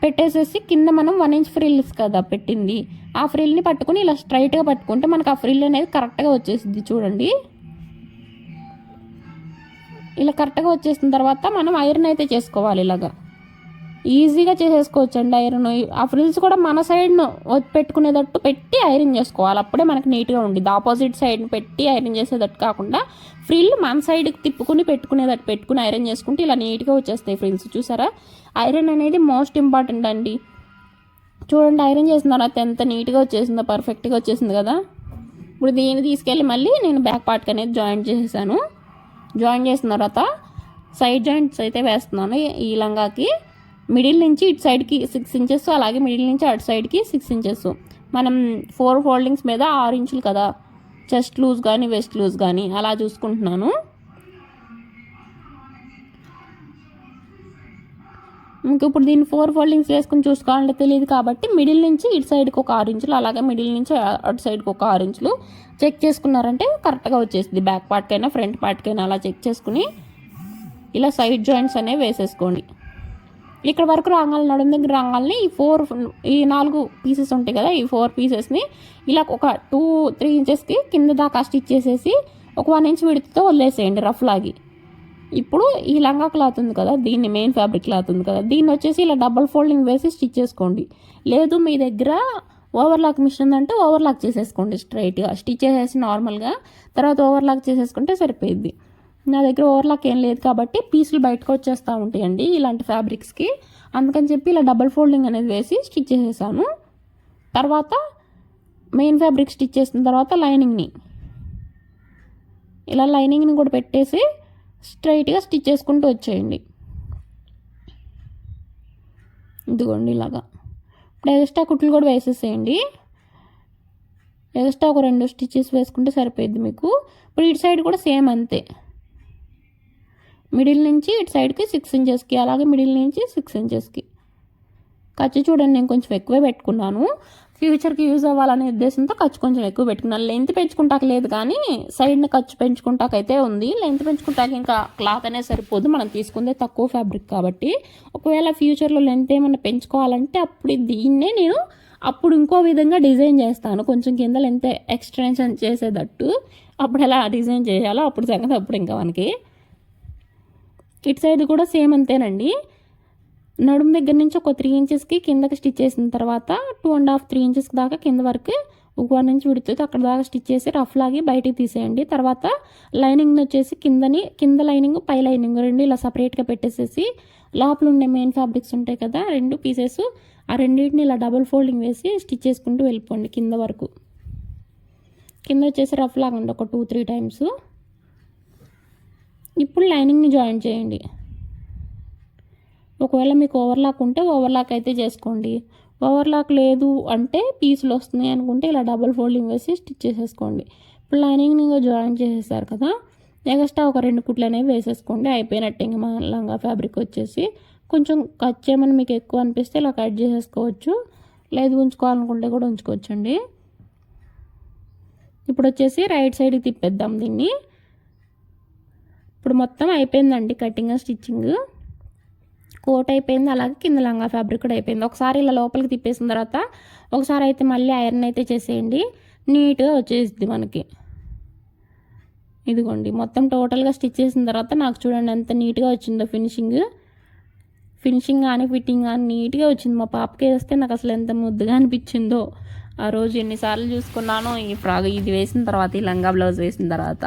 పెట్టేసేసి, కింద మనం 1 ఇంచ్ ఫ్రిల్స్ కదా పెట్టింది, ఆ ఫ్రిల్ని పట్టుకుని ఇలా స్ట్రైట్గా పట్టుకుంటే మనకు ఆ ఫ్రిల్ అనేది కరెక్ట్గా వచ్చేసింది. చూడండి ఇలా కరెక్ట్గా వచ్చేసిన తర్వాత మనం ఐరన్ అయితే చేసుకోవాలి. ఇలాగా ఈజీగా చేసేసుకోవచ్చు అండి ఐరన్. ఆ ఫ్రిల్స్ కూడా మన సైడ్ను పెట్టుకునేటట్టు పెట్టి ఐరన్ చేసుకోవాలి, అప్పుడే మనకి నీట్గా ఉండిద్ది. ఆపోజిట్ సైడ్ని పెట్టి ఐరన్ చేసేటట్టు కాకుండా ఫ్రిల్ మన సైడ్కి తిప్పుకుని పెట్టుకునేటట్టు పెట్టుకుని ఐరన్ చేసుకుంటే ఇలా నీట్గా వచ్చేస్తాయి ఫ్రిల్స్. చూసారా, ఐరన్ అనేది మోస్ట్ ఇంపార్టెంట్ అండి. చూడండి ఐరన్ చేసిన తర్వాత ఎంత నీట్గా వచ్చేసిందో, పర్ఫెక్ట్గా వచ్చేసింది కదా. ఇప్పుడు దీన్ని తీసుకెళ్ళి మళ్ళీ నేను బ్యాక్ పార్ట్కి అనేది జాయిన్ చేసేసాను. జాయిన్ చేసిన తర్వాత సైడ్ జాయింట్స్ అయితే వేస్తున్నాను. ఈ లంగాకి మిడిల్ నుంచి ఇటు సైడ్కి 6 ఇంచెస్, అలాగే మిడిల్ నుంచి అటు సైడ్కి 6 ఇంచెస్. మనం 4 ఫోల్డింగ్స్ మీద 6 ఇంచులు కదా, చెస్ట్ లూజ్ కానీ వెస్ట్ లూజ్ కానీ అలా చూసుకుంటున్నాను. ఇంక ఇప్పుడు దీన్ని 4 ఫోల్డింగ్స్ వేసుకుని చూసుకోవాలంటే తెలియదు కాబట్టి మిడిల్ నుంచి ఇటు సైడ్కి ఒక 6 ఇంచులు, అలాగే మిడిల్ నుంచి అటు సైడ్కి ఒక 6 ఇంచులు చెక్ చేసుకున్నారంటే కరెక్ట్గా వచ్చేసింది. బ్యాక్ పార్ట్కైనా ఫ్రంట్ పార్ట్కైనా అలా చెక్ చేసుకుని ఇలా సైడ్ జాయింట్స్ అనేవి వేసేసుకోండి. ఇక్కడ వరకు రాగాలి, నడుము దగ్గర రాగాలని ఈ 4 పీసెస్ ఉంటాయి కదా, ఈ 4 పీసెస్ని ఇలా ఒక 2-3 ఇంచెస్కి కింద దాకా స్టిచ్ చేసేసి ఒక 1 ఇంచ్ విడుతుతో వదిలేసేయండి రఫ్ లాగి. ఇప్పుడు ఈ లంగా క్లాత్ ఉంది కదా, దీన్ని మెయిన్ ఫ్యాబ్రిక్ క్లాత్ ఉంది కదా, దీన్ని వచ్చేసి ఇలా డబల్ ఫోల్డింగ్ వేసి స్టిచ్ చేసుకోండి. లేదు మీ దగ్గర ఓవర్లాక్ మిషన్ ఉందంటే ఓవర్లాక్ చేసేసుకోండి, స్ట్రైట్గా స్టిచ్ చేసేసి నార్మల్గా తర్వాత ఓవర్లాక్ చేసేసుకుంటే సరిపోయిద్ది. నా దగ్గర ఓవర్లాక్ ఏం లేదు కాబట్టి పీసులు బయటకు వచ్చేస్తూ ఉంటాయండి ఇలాంటి ఫ్యాబ్రిక్స్కి, అందుకని చెప్పి ఇలా డబల్ ఫోల్డింగ్ అనేది వేసి స్టిచ్ చేసేసాను. తర్వాత మెయిన్ ఫ్యాబ్రిక్ స్టిచ్ చేసిన తర్వాత లైనింగ్ని కూడా పెట్టేసి స్ట్రైట్గా స్టిచ్ చేసుకుంటూ వచ్చేయండి. ఇదిగోండి ఇలాగా. ఇప్పుడు ఎక్స్ట్రా కుట్లు కూడా వేసేసేయండి. ఎక్స్ట్రా ఒక 2 స్టిచెస్ వేసుకుంటే సరిపోద్ది మీకు. ఇప్పుడు ఇటు సైడ్ కూడా సేమ్ అంతే, మిడిల్ నుంచి ఇటు సైడ్కి 6 ఇంచెస్కి, అలాగే మిడిల్ నుంచి 6 ఇంచెస్కి ఖర్చు. చూడండి నేను కొంచెం ఎక్కువే పెట్టుకున్నాను, ఫ్యూచర్కి యూజ్ అవ్వాలనే ఉద్దేశంతో ఖర్చు కొంచెం ఎక్కువ పెట్టుకున్నాను. లెంత్ పెంచుకుంటాక లేదు కానీ సైడ్ని ఖర్చు పెంచుకుంటాకైతే ఉంది. లెంత్ పెంచుకుంటాక ఇంకా క్లాత్ అనేది సరిపోదు, మనం తీసుకుందే తక్కువ ఫ్యాబ్రిక్ కాబట్టి. ఒకవేళ ఫ్యూచర్లో లెంత్ ఏమైనా పెంచుకోవాలంటే అప్పుడు దీన్నే నేను అప్పుడు ఇంకో విధంగా డిజైన్ చేస్తాను, కొంచెం కింద లెంత్ ఎక్స్టెన్షన్ చేసేటట్టు. అప్పుడు ఎలా డిజైన్ చేయాలో అప్పుడు సంగతి అప్పుడు ఇంకా మనకి. ఇటు సైడ్ కూడా సేమ్ అంతేనండి. నడుము దగ్గర నుంచి ఒక 3 ఇంచెస్కి కిందకి స్టిచ్ చేసిన తర్వాత 2.5-3 ఇంచెస్ దాకా కింద వరకు ఒక 1 ఇంచ్ విడుతుంది, అక్కడ దాకా స్టిచ్ చేసి రఫ్ లాగి బయటికి తీసేయండి. తర్వాత లైనింగ్ వచ్చేసి కింద లైనింగ్ పై లైనింగ్ 2 ఇలా సపరేట్గా పెట్టేసేసి లోపల ఉండే మెయిన్ ఫ్యాబ్రిక్స్ ఉంటాయి కదా 2 పీసెస్, ఆ రెండింటిని ఇలా డబుల్ ఫోల్డింగ్ వేసి స్టిచ్ చేసుకుంటూ వెళ్ళిపోండి కింద వరకు. కింద వచ్చేసి రఫ్ లాగండి ఒక 2-3 టైమ్స్. ఇప్పుడు లైనింగ్ని జాయిన్ చేయండి. ఒకవేళ మీకు ఓవర్లాక్ ఉంటే ఓవర్లాక్ అయితే చేసుకోండి, ఓవర్లాక్ లేదు అంటే పీసులు వస్తున్నాయి అనుకుంటే ఇలా డబుల్ ఫోల్డింగ్ వేసి స్టిచ్ చేసేసుకోండి. ఇప్పుడు లైనింగ్ని జాయిన్ చేసేసారు కదా, ఎక్స్ట్రా ఒక 2 కుట్లు అనేవి వేసేసుకోండి, అయిపోయినట్టు. ఇంకా మా లంగా ఫ్యాబ్రిక్ వచ్చేసి కొంచెం కట్ చేయమని మీకు ఎక్కువ అనిపిస్తే ఇలా కట్ చేసేసుకోవచ్చు, లేదు ఉంచుకోవాలనుకుంటే కూడా ఉంచుకోవచ్చండి. ఇప్పుడు వచ్చేసి రైట్ సైడ్కి తిప్పేద్దాం దీన్ని. ఇప్పుడు మొత్తం అయిపోయిందండి కటింగ్ స్టిచ్చింగ్, కోట్ అయిపోయింది, అలాగే కింద లంగా ఫ్యాబ్రిక్ కూడా అయిపోయింది. ఒకసారి ఇలా లోపలికి తిప్పేసిన తర్వాత ఒకసారి అయితే మళ్ళీ ఐరన్ అయితే చేసేయండి, నీట్గా వచ్చేసింది మనకి. ఇదిగోండి మొత్తం టోటల్గా స్టిచ్ చేసిన తర్వాత నాకు చూడండి ఎంత నీట్గా వచ్చిందో ఫినిషింగ్. ఫినిషింగ్ కానీ ఫిట్టింగ్ కానీ నీట్గా వచ్చింది. మా పాపకి వేస్తే నాకు అసలు ఎంత ముద్దుగా అనిపించిందో. ఆ రోజు ఎన్నిసార్లు చూసుకున్నానో ఈ ఫ్రాక్ ఇది వేసిన తర్వాత, ఈ లంగా బ్లౌజ్ వేసిన తర్వాత.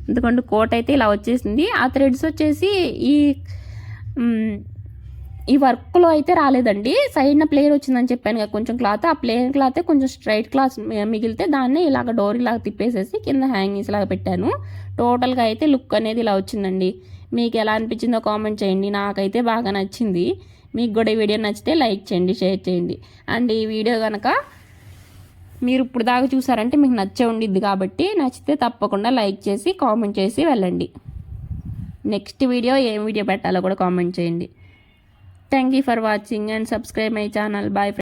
ఎందుకంటే కోట్ అయితే ఇలా వచ్చేసింది. ఆ థ్రెడ్స్ వచ్చేసి ఈ వర్క్లో అయితే రాలేదండి. సైడ్న ప్లేన్ వచ్చిందని చెప్పాను కదా కొంచెం క్లాత్. ఆ ప్లేన్ క్లాతే కొంచెం స్ట్రైట్ క్లాత్ మిగిలితే దాన్ని ఇలాగ డోర్ ఇలాగ తిప్పేసేసి కింద హ్యాంగింగ్స్ లాగా పెట్టాను. టోటల్గా అయితే లుక్ అనేది ఇలా వచ్చిందండి. మీకు ఎలా అనిపించిందో కామెంట్ చేయండి. నాకైతే బాగా నచ్చింది. మీకు కూడా ఈ వీడియో నచ్చితే లైక్ చేయండి, షేర్ చేయండి. అండ్ ఈ వీడియో కనుక మీరు ఇప్పుడు దాకా చూసారంటే మీకు నచ్చే ఉండిద్ది కాబట్టి నచ్చితే తప్పకుండా లైక్ చేసి కామెంట్ చేసి వెళ్ళండి. నెక్స్ట్ వీడియో ఏం వీడియో పెట్టాలో కూడా కామెంట్ చేయండి. Thank you for watching and subscribe my channel. Bye.